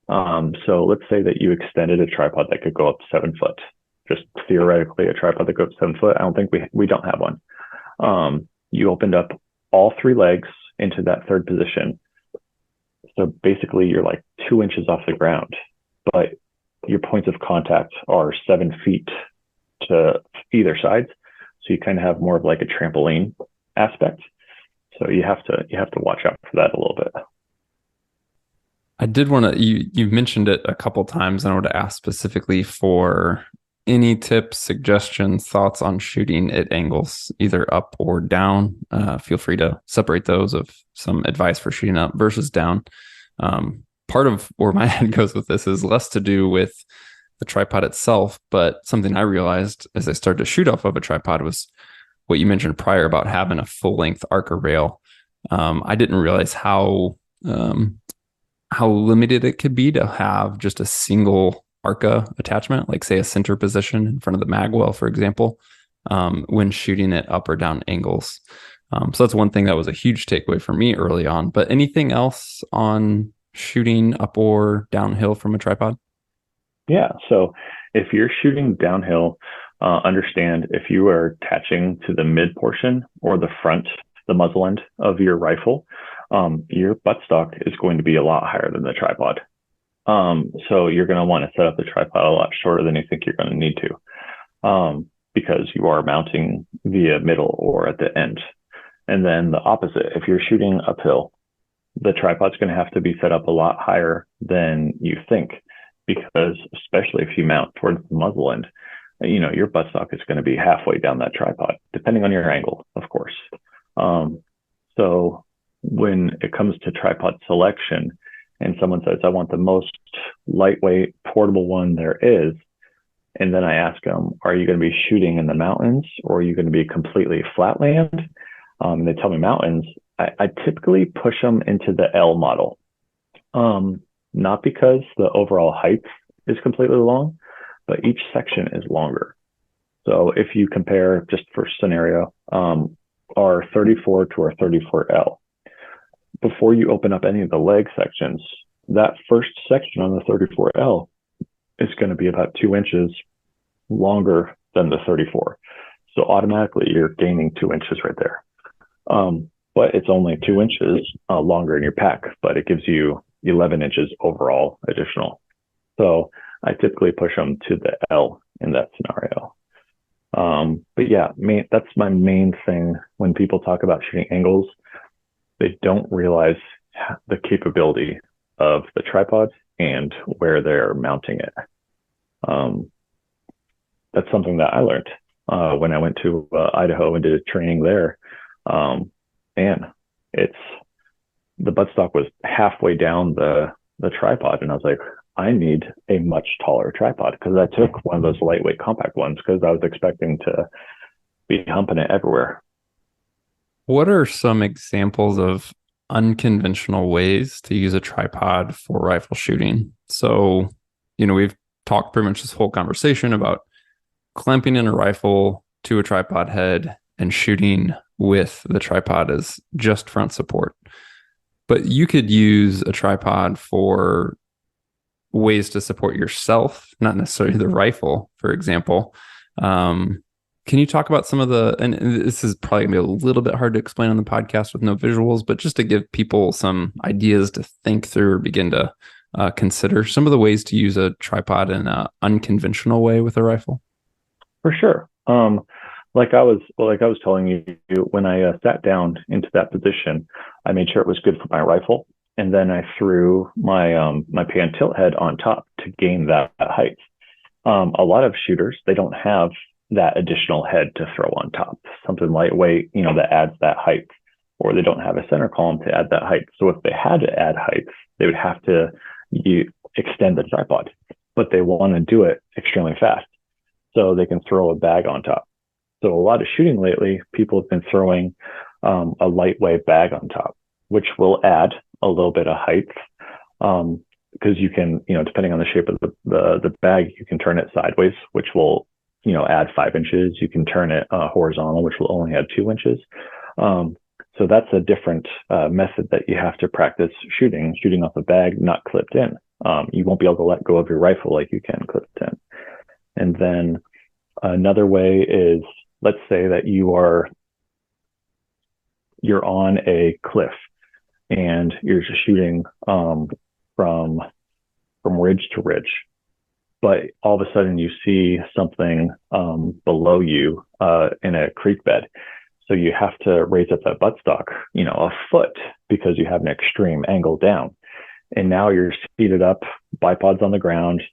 Speaker 2: So let's say that you extended a tripod that could go up 7 foot, just theoretically a tripod that goes up 7 foot. I don't think we don't have one. You opened up all 3 legs into that third position. So basically you're like 2 inches off the ground, but your points of contact are 7 feet to either side. So you kind of have more of like a trampoline aspect. So you have to watch out for that a little bit.
Speaker 1: I did want to, you've mentioned it a couple times, and I want to ask specifically for any tips, suggestions, thoughts on shooting at angles, either up or down. Feel free to separate those of some advice for shooting up versus down. Part of where my head goes with this is less to do with the tripod itself, but something I realized as I started to shoot off of a tripod was what you mentioned prior about having a full length Arca rail. I didn't realize how limited it could be to have just a single Arca attachment, like say a center position in front of the mag well, for example, when shooting at up or down angles. So that's one thing that was a huge takeaway for me early on. But anything else on shooting up or downhill from a tripod?
Speaker 2: Yeah. So if you're shooting downhill, understand if you are attaching to the mid portion or the front, the muzzle end of your rifle, your buttstock is going to be a lot higher than the tripod. So you're going to want to set up the tripod a lot shorter than you think you're going to need to, because you are mounting via middle or at the end. And then the opposite, if you're shooting uphill, the tripod's going to have to be set up a lot higher than you think, because especially if you mount towards the muzzle end, your buttstock is going to be halfway down that tripod, depending on your angle, of course. So when it comes to tripod selection and someone says, I want the most lightweight portable one there is, and then I ask them, are you going to be shooting in the mountains or are you going to be completely flatland? And they tell me mountains. I typically push them into the L model, not because the overall height is completely long, but each section is longer. So if you compare, just for scenario, our 34 to our 34L, before you open up any of the leg sections, that first section on the 34L is going to be about 2 inches longer than the 34. So automatically you're gaining 2 inches right there. But it's only 2 inches longer in your pack, but it gives you 11 inches overall additional. So I typically push them to the L in that scenario. But yeah, that's my main thing when people talk about shooting angles. They don't realize the capability of the tripod and where they're mounting it. That's something that I learned when I went to Idaho and did a training there. And the buttstock was halfway down the tripod, and I was like, I need a much taller tripod, because I took one of those lightweight compact ones because I was expecting to be humping it everywhere.
Speaker 1: What are some examples of unconventional ways to use a tripod for rifle shooting? So, we've talked pretty much this whole conversation about clamping in a rifle to a tripod head and shooting with the tripod as just front support. But you could use a tripod for ways to support yourself, not necessarily the rifle, for example. Can you talk about some of and this is probably gonna be a little bit hard to explain on the podcast with no visuals, but just to give people some ideas to think through or begin to consider some of the ways to use a tripod in an unconventional way with a rifle?
Speaker 2: For sure. Like I was telling you, when I sat down into that position, I made sure it was good for my rifle, and then I threw my my pan tilt head on top to gain that height. A lot of shooters, they don't have that additional head to throw on top, something lightweight, that adds that height, or they don't have a center column to add that height. So if they had to add height, they would have to extend the tripod, but they want to do it extremely fast, so they can throw a bag on top. So a lot of shooting lately, people have been throwing a lightweight bag on top, which will add a little bit of height. Because you can, depending on the shape of the bag, you can turn it sideways, which will, add 5 inches. You can turn it horizontal, which will only add 2 inches. So that's a different method that you have to practice shooting off a bag, not clipped in. You won't be able to let go of your rifle like you can clipped in. And then another way is, let's say that you're on a cliff and you're just shooting from ridge to ridge, but all of a sudden you see something below you in a creek bed. So you have to raise up that buttstock, a foot, because you have an extreme angle down. And now you're seated up, bipods on the ground,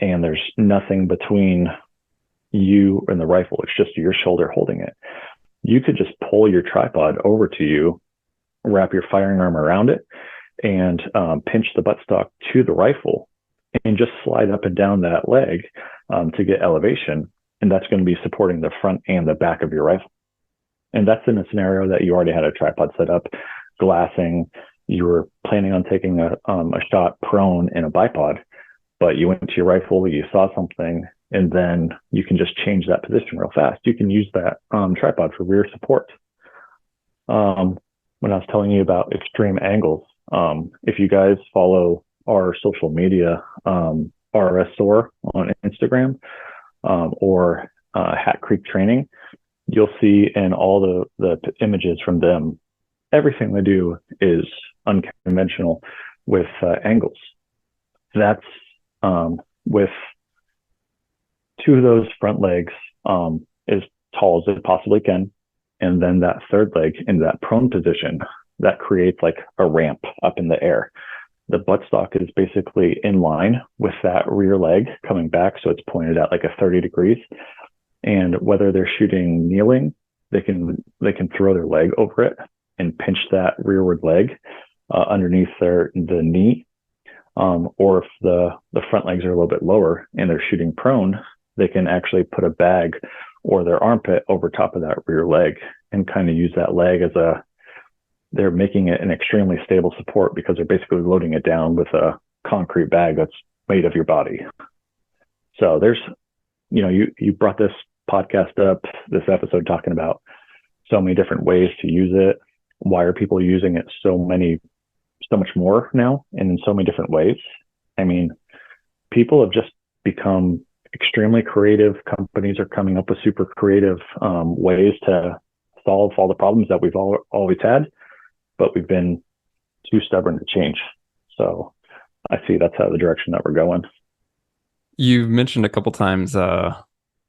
Speaker 2: and there's nothing between you and the rifle. It's just your shoulder holding it. You could just pull your tripod over to you, wrap your firing arm around it, and pinch the buttstock to the rifle and just slide up and down that leg to get elevation. And that's going to be supporting the front and the back of your rifle. And that's in a scenario that you already had a tripod set up, glassing. You were planning on taking a shot prone in a bipod, but you went to your rifle, you saw something, and then you can just change that position real fast. You can use that tripod for rear support. When I was telling you about extreme angles, if you guys follow our social media, RRS Soar on Instagram, or Hat Creek Training, you'll see in all the images from them, everything they do is unconventional with angles. That's with 2 of those front legs as tall as it possibly can. And then that third leg in that prone position, that creates like a ramp up in the air. The buttstock is basically in line with that rear leg coming back. So it's pointed at like a 30 degrees. And whether they're shooting kneeling, they can throw their leg over it and pinch that rearward leg underneath the knee. Or if the front legs are a little bit lower and they're shooting prone, they can actually put a bag or their armpit over top of that rear leg and kind of use that leg as they're making it an extremely stable support because they're basically loading it down with a concrete bag that's made of your body. So there's, you brought this podcast up, this episode, talking about so many different ways to use it. Why are people using it so much more now and in so many different ways? I mean, people have just become extremely creative. Companies are coming up with super creative ways to solve all the problems that we've always had, but we've been too stubborn to change. So I see that's the direction that we're going.
Speaker 1: You've mentioned a couple times a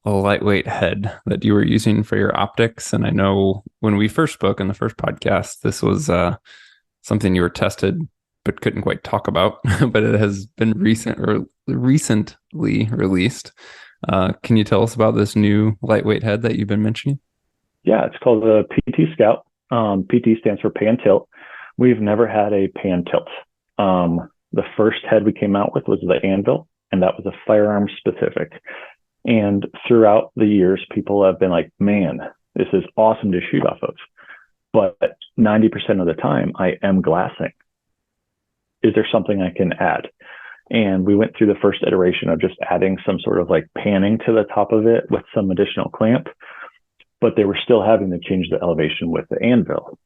Speaker 1: lightweight head that you were using for your optics. And I know when we first spoke in the first podcast, this was something you were tested but couldn't quite talk about, but it has been recently released. Can you tell us about this new lightweight head that you've been mentioning?
Speaker 2: Yeah, it's called the PT Scout. PT stands for pan tilt. We've never had a pan tilt. The first head we came out with was the Anvil, and that was a firearm specific. And throughout the years, people have been like, man, this is awesome to shoot off of. But 90% of the time, I am glassing. Is there something I can add? And we went through the first iteration of just adding some sort of like panning to the top of it with some additional clamp, but they were still having to change the elevation with the Anvil.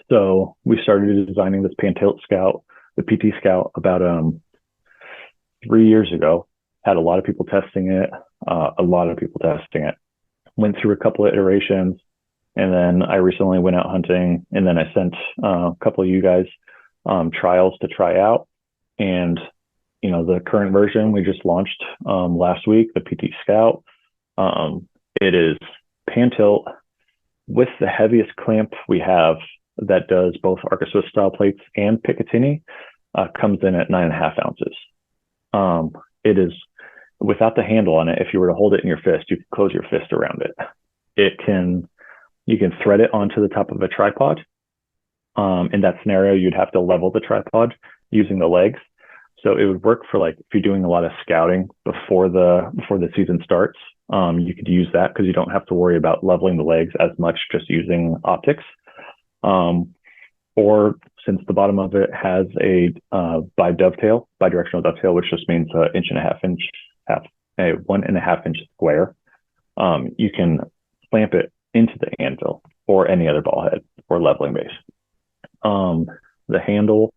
Speaker 2: So we started designing this pan tilt Scout, the PT Scout, about 3 years ago. Had a lot of people testing it, went through a couple of iterations, and then I recently went out hunting, and then I sent a couple of you guys trials to try out. And, the current version we just launched last week, the PT Scout, it is pan tilt with the heaviest clamp we have that does both Arca Swiss style plates and Picatinny, comes in at 9.5 ounces. It is without the handle on it. If you were to hold it in your fist, you could close your fist around it. You can thread it onto the top of a tripod. In that scenario, you'd have to level the tripod using the legs. So it would work for like if you're doing a lot of scouting before the season starts. You could use that because you don't have to worry about leveling the legs as much, just using optics. or since the bottom of it has a bidirectional dovetail, which just means an inch and a half inch, a 1.5 inch square, you can clamp it into the anvil or any other ball head or leveling base. The handle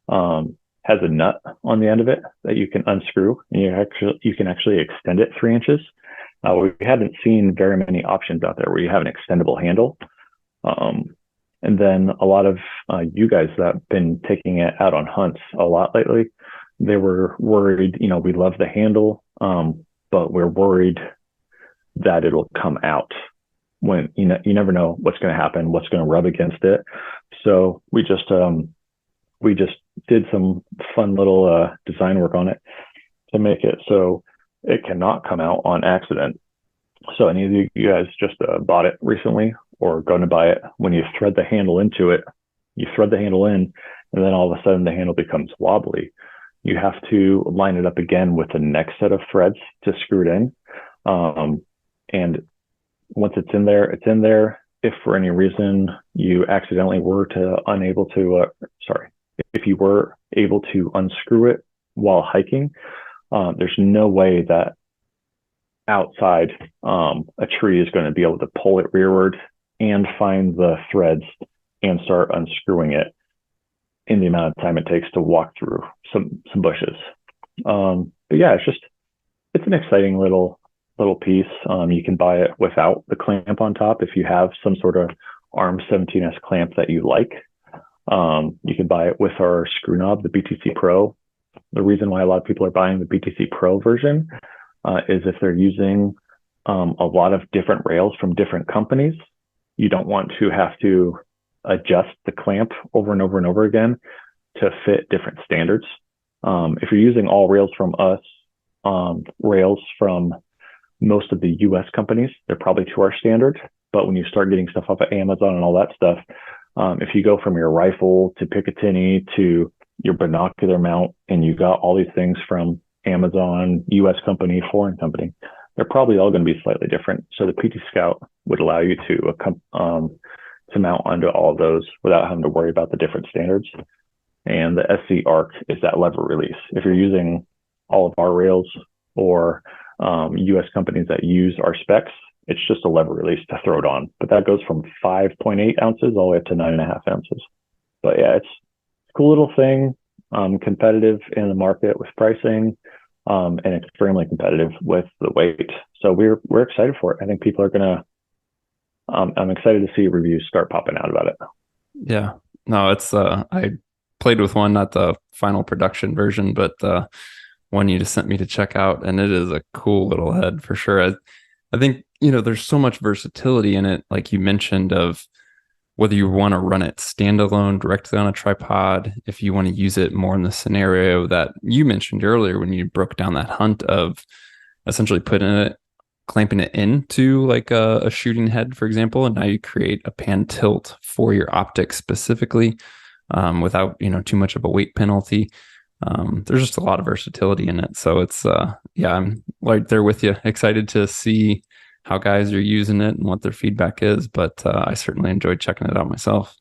Speaker 2: has a nut on the end of it that you can unscrew, and you can actually extend it 3 inches. We haven't seen very many options out there where you have an extendable handle. And then a lot of you guys that have been taking it out on hunts a lot lately, they were worried, we love the handle, but we're worried that it'll come out when, you never know what's going to happen, what's going to rub against it. So we just did some fun little design work on it to make it so it cannot come out on accident. So any of you guys just bought it recently or going to buy it, when you thread the handle into it, you thread the handle in, and then all of a sudden the handle becomes wobbly. You have to line it up again with the next set of threads to screw it in. And once it's in there, it's in there. If for any reason you accidentally were if you were able to unscrew it while hiking, there's no way that outside a tree is going to be able to pull it rearward and find the threads and start unscrewing it in the amount of time it takes to walk through some bushes. But yeah, it's an exciting little piece. You can buy it without the clamp on top if you have some sort of ARM 17S clamp that you like. You can buy it with our screw knob, the BTC Pro. The reason why a lot of people are buying the BTC Pro version is if they're using a lot of different rails from different companies, you don't want to have to adjust the clamp over and over and over again to fit different standards. If you're using all rails from us, rails from most of the US companies, they're probably to our standard. But when you start getting stuff off of Amazon and all that stuff, if you go from your rifle to Picatinny to your binocular mount, and you got all these things from Amazon, US company, foreign company, they're probably all going to be slightly different. So the PT Scout would allow you to mount onto all of those without having to worry about the different standards. And the SC Arc is that lever release. If you're using all of our rails or US companies that use our specs, it's just a lever release to throw it on. But that goes from 5.8 ounces all the way up to 9.5 ounces. But yeah, it's a cool little thing, competitive in the market with pricing, and extremely competitive with the weight. So we're excited for it. I think people are gonna. I'm excited to see reviews start popping out about it.
Speaker 1: Yeah, no, it's I played with one, not the final production version, but the one you just sent me to check out, and it is a cool little head for sure. I think there's so much versatility in it, like you mentioned, of whether you want to run it standalone directly on a tripod, if you want to use it more in the scenario that you mentioned earlier when you broke down that hunt of essentially clamping it into like a shooting head, for example, and now you create a pan tilt for your optics specifically, without too much of a weight penalty. There's just a lot of versatility in it. So it's I'm right there with you, excited to see how guys are using it and what their feedback is, but I certainly enjoyed checking it out myself.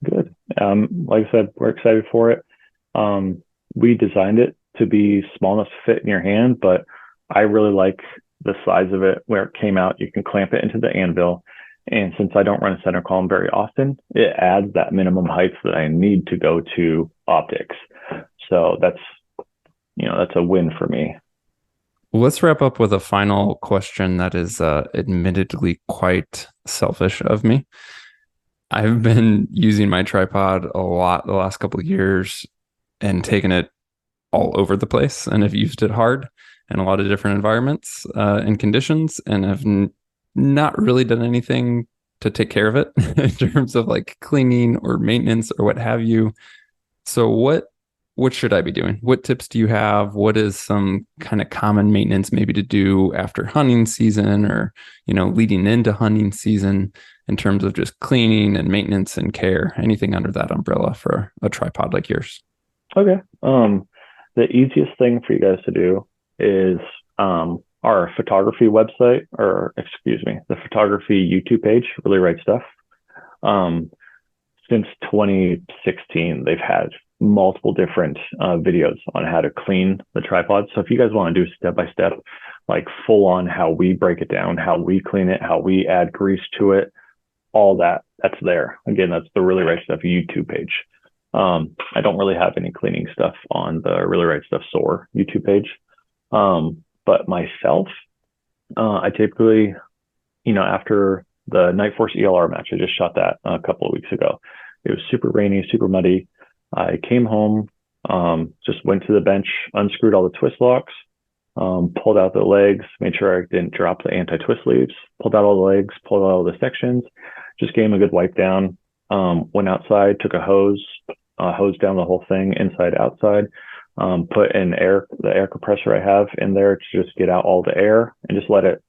Speaker 2: Good. Like I said, we're excited for it. We designed it to be small enough to fit in your hand, but I really like the size of it where it came out. You can clamp it into the anvil. And since I don't run a center column very often, it adds that minimum height that I need to go to optics. So that's a win for me.
Speaker 1: Well, let's wrap up with a final question that is admittedly quite selfish of me. I've been using my tripod a lot the last couple of years and taken it all over the place, and have used it hard in a lot of different environments and conditions, and have not really done anything to take care of it in terms of like cleaning or maintenance or what have you. So what should I be doing? What tips do you have? What is some kind of common maintenance maybe to do after hunting season, or leading into hunting season, in terms of just cleaning and maintenance and care? Anything under that umbrella for a tripod like yours?
Speaker 2: Okay. The easiest thing for you guys to do is our photography website, or excuse me, the photography YouTube page, Really Right Stuff. since 2016, they've had multiple different videos on how to clean the tripod. So if you guys want to do step by step, like full on how we break it down, how we clean it, how we add grease to it, all that's there. Again, that's the Really Right Stuff YouTube page. I don't really have any cleaning stuff on the Really Right Stuff SOAR YouTube page. But myself, I typically, after the Night Force ELR match, I just shot that a couple of weeks ago. It was super rainy, super muddy. I came home, just went to the bench, unscrewed all the twist locks, pulled out the legs, made sure I didn't drop the anti-twist leaves, pulled out all the legs, pulled out all the sections, just gave them a good wipe down. Went outside, took a hose down the whole thing, inside, outside, put the air compressor I have in there to just get out all the air and just let it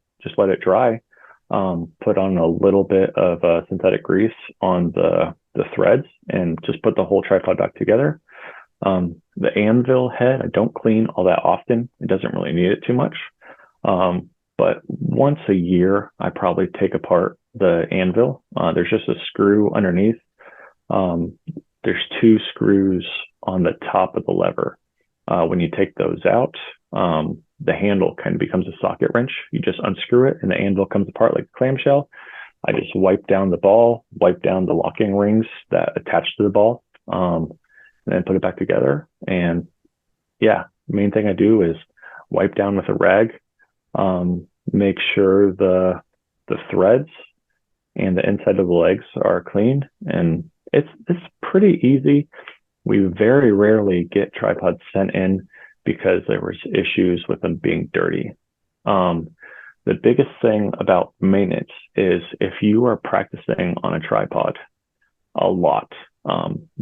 Speaker 2: dry. Put on a little bit of synthetic grease on the threads and just put the whole tripod back together. The anvil head, I don't clean all that often. It doesn't really need it too much. But once a year, I probably take apart the anvil. There's just a screw underneath. There's two screws on the top of the lever. When you take those out, the handle kind of becomes a socket wrench. You just unscrew it and the anvil comes apart like a clamshell. I just wipe down the ball, wipe down the locking rings that attach to the ball, and then put it back together. And yeah, the main thing I do is wipe down with a rag, make sure the threads and the inside of the legs are clean. And it's pretty easy. We very rarely get tripods sent in because there was issues with them being dirty. The biggest thing about maintenance is if you are practicing on a tripod a lot,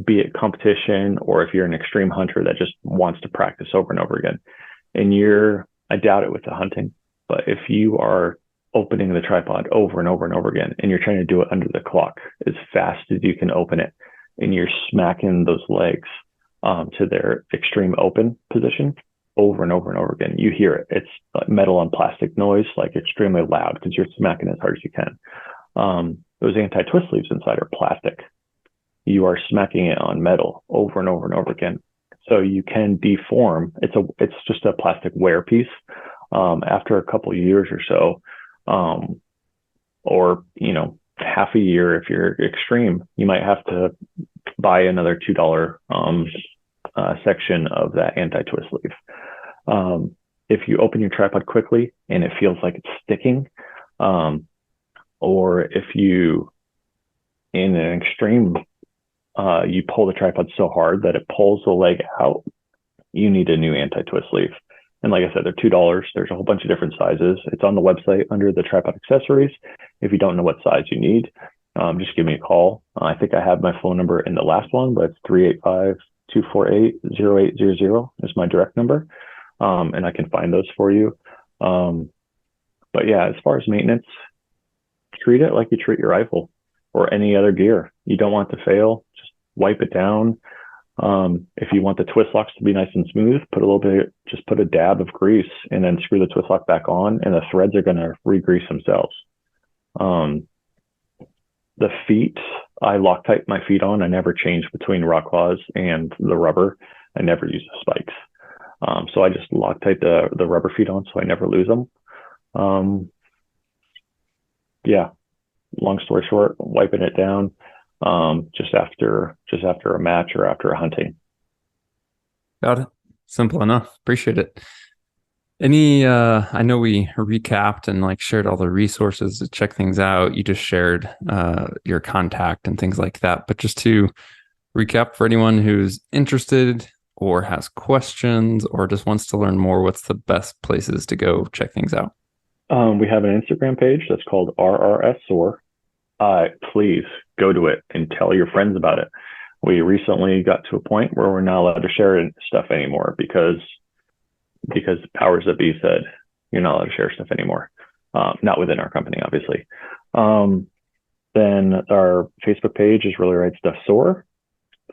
Speaker 2: be it competition or if you're an extreme hunter that just wants to practice over and over again, and I doubt it with the hunting, but if you are opening the tripod over and over and over again, and you're trying to do it under the clock as fast as you can open it, and you're smacking those legs to their extreme open position over and over and over again, you hear it. It's like metal on plastic noise, like extremely loud because you're smacking as hard as you can. Those anti-twist leaves inside are plastic. You are smacking it on metal over and over and over again. So you can deform. It's just a plastic wear piece. After a couple of years or so, or half a year if you're extreme, you might have to buy another $2 section of that anti-twist leaf. If you open your tripod quickly and it feels like it's sticking, or if you in an extreme you pull the tripod so hard that it pulls the leg out, you need a new anti-twist leaf. And like I said, they're $2. There's a whole bunch of different sizes. It's on the website under the tripod accessories. If you don't know what size you need, just give me a call. I think I have my phone number in the last one, but it's 385-248-0800 is my direct number. And I can find those for you. But yeah, as far as maintenance, treat it like you treat your rifle or any other gear. You don't want to fail. Just wipe it down. If you want the twist locks to be nice and smooth, just put a dab of grease and then screw the twist lock back on, and the threads are going to re-grease themselves. The feet, I Loctite my feet on. I never change between rock claws and the rubber. I never use the spikes. So I just Loctite the rubber feet on so I never lose them. Yeah, long story short, wiping it down just after a match or after a hunting.
Speaker 1: Got it. Simple enough. Appreciate it. I know we recapped and shared all the resources to check things out. You just shared your contact and things like that. But just to recap for anyone who's interested or has questions or just wants to learn more, what's the best places to go check things out?
Speaker 2: We have an Instagram page that's called RRS SOAR. Please go to it and tell your friends about it. We recently got to a point where we're not allowed to share stuff anymore because powers that be said you're not allowed to share stuff anymore. Not within our company, obviously. Then our Facebook page is Really Right Stuff SOAR.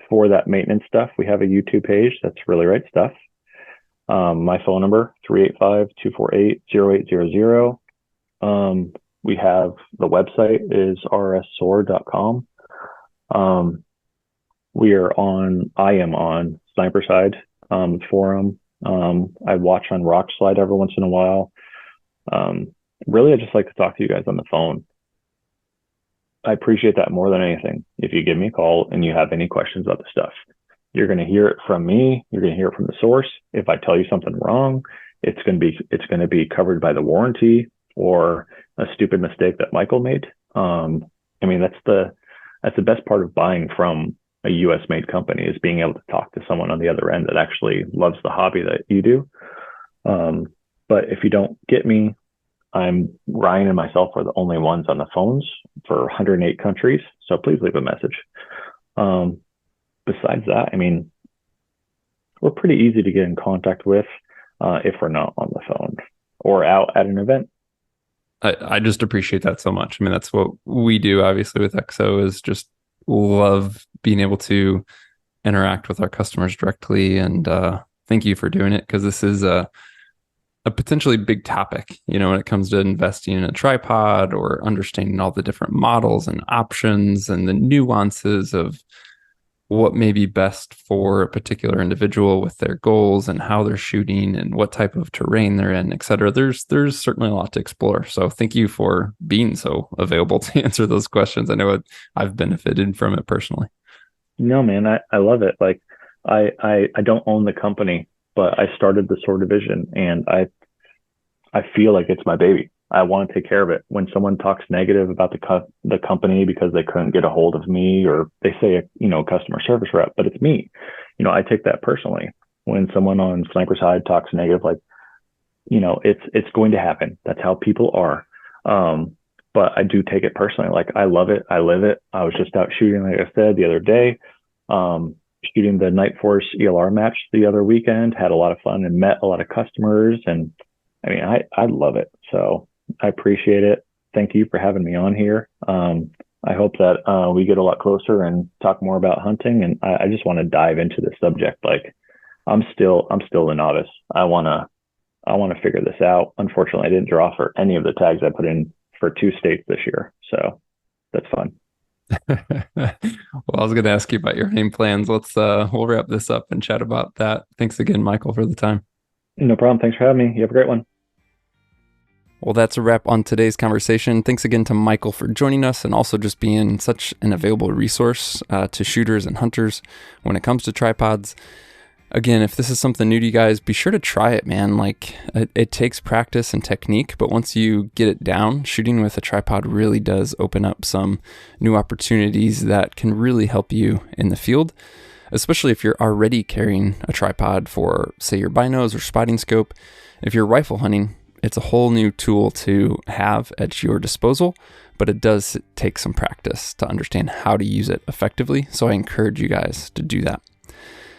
Speaker 2: For that maintenance stuff, we have a YouTube page that's Really Right Stuff. My phone number, 385-248-0800. We have the website is rssoar.com. I am on Sniper Side forum. I watch on Rock Slide every once in a while. Really, I just like to talk to you guys on the phone. I appreciate that more than anything. If you give me a call and you have any questions about the stuff, you're going to hear it from me. You're going to hear it from the source. If I tell you something wrong, it's going to be covered by the warranty or a stupid mistake that Michael made. I mean, that's the best part of buying from a U.S. made company, is being able to talk to someone on the other end that actually loves the hobby that you do. But if you don't get me, Ryan and myself are the only ones on the phones for 108 countries. So please leave a message. Besides that, I mean, we're pretty easy to get in contact with if we're not on the phone or out at an event.
Speaker 1: I just appreciate that so much. I mean, that's what we do, obviously, with EXO, is just love being able to interact with our customers directly. And thank you for doing it, because this is a potentially big topic, when it comes to investing in a tripod or understanding all the different models and options and the nuances of what may be best for a particular individual with their goals and how they're shooting and what type of terrain they're in, et cetera. There's certainly a lot to explore. So thank you for being so available to answer those questions. I know I've benefited from it personally.
Speaker 2: No, man, I love it. Like I don't own the company, but I started the SOAR division, and I feel like it's my baby. I want to take care of it. When someone talks negative about the company because they couldn't get a hold of me, or they say customer service rep, but it's me. I take that personally. When someone on Sniper Side talks negative, like, it's going to happen. That's how people are. But I do take it personally. Like, I love it. I live it. I was just out shooting, like I said, the other day, shooting the Night Force ELR match the other weekend, had a lot of fun and met a lot of customers. And I mean, I love it. So I appreciate it. Thank you for having me on here. I hope that we get a lot closer and talk more about hunting. And I just want to dive into the subject. Like, I'm still a novice. I want to figure this out. Unfortunately, I didn't draw for any of the tags I put in for 2 states this year. So that's fun.
Speaker 1: Well, I was going to ask you about your hunting plans. We'll wrap this up and chat about that. Thanks again, Michael, for the time.
Speaker 2: No problem. Thanks for having me. You have a great one.
Speaker 1: Well, that's a wrap on today's conversation. Thanks again to Michael for joining us, and also just being such an available resource to shooters and hunters when it comes to tripods. Again, if this is something new to you guys, be sure to try it, man. Like, it takes practice and technique, but once you get it down, shooting with a tripod really does open up some new opportunities that can really help you in the field, especially if you're already carrying a tripod for, say, your binos or spotting scope. If you're rifle hunting, it's a whole new tool to have at your disposal, but it does take some practice to understand how to use it effectively. So I encourage you guys to do that.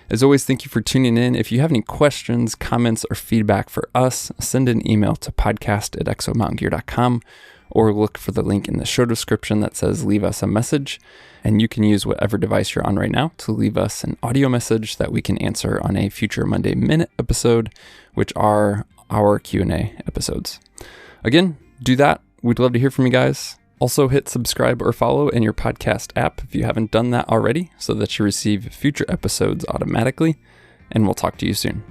Speaker 1: As always, thank you for tuning in. If you have any questions, comments, or feedback for us, send an email to podcast@exomountaingear.com, or look for the link in the show description that says leave us a message. And you can use whatever device you're on right now to leave us an audio message that we can answer on a future Monday Minute episode, which are our Q&A episodes. Again, do that. We'd love to hear from you guys. Also, hit subscribe or follow in your podcast app if you haven't done that already, so that you receive future episodes automatically. And we'll talk to you soon.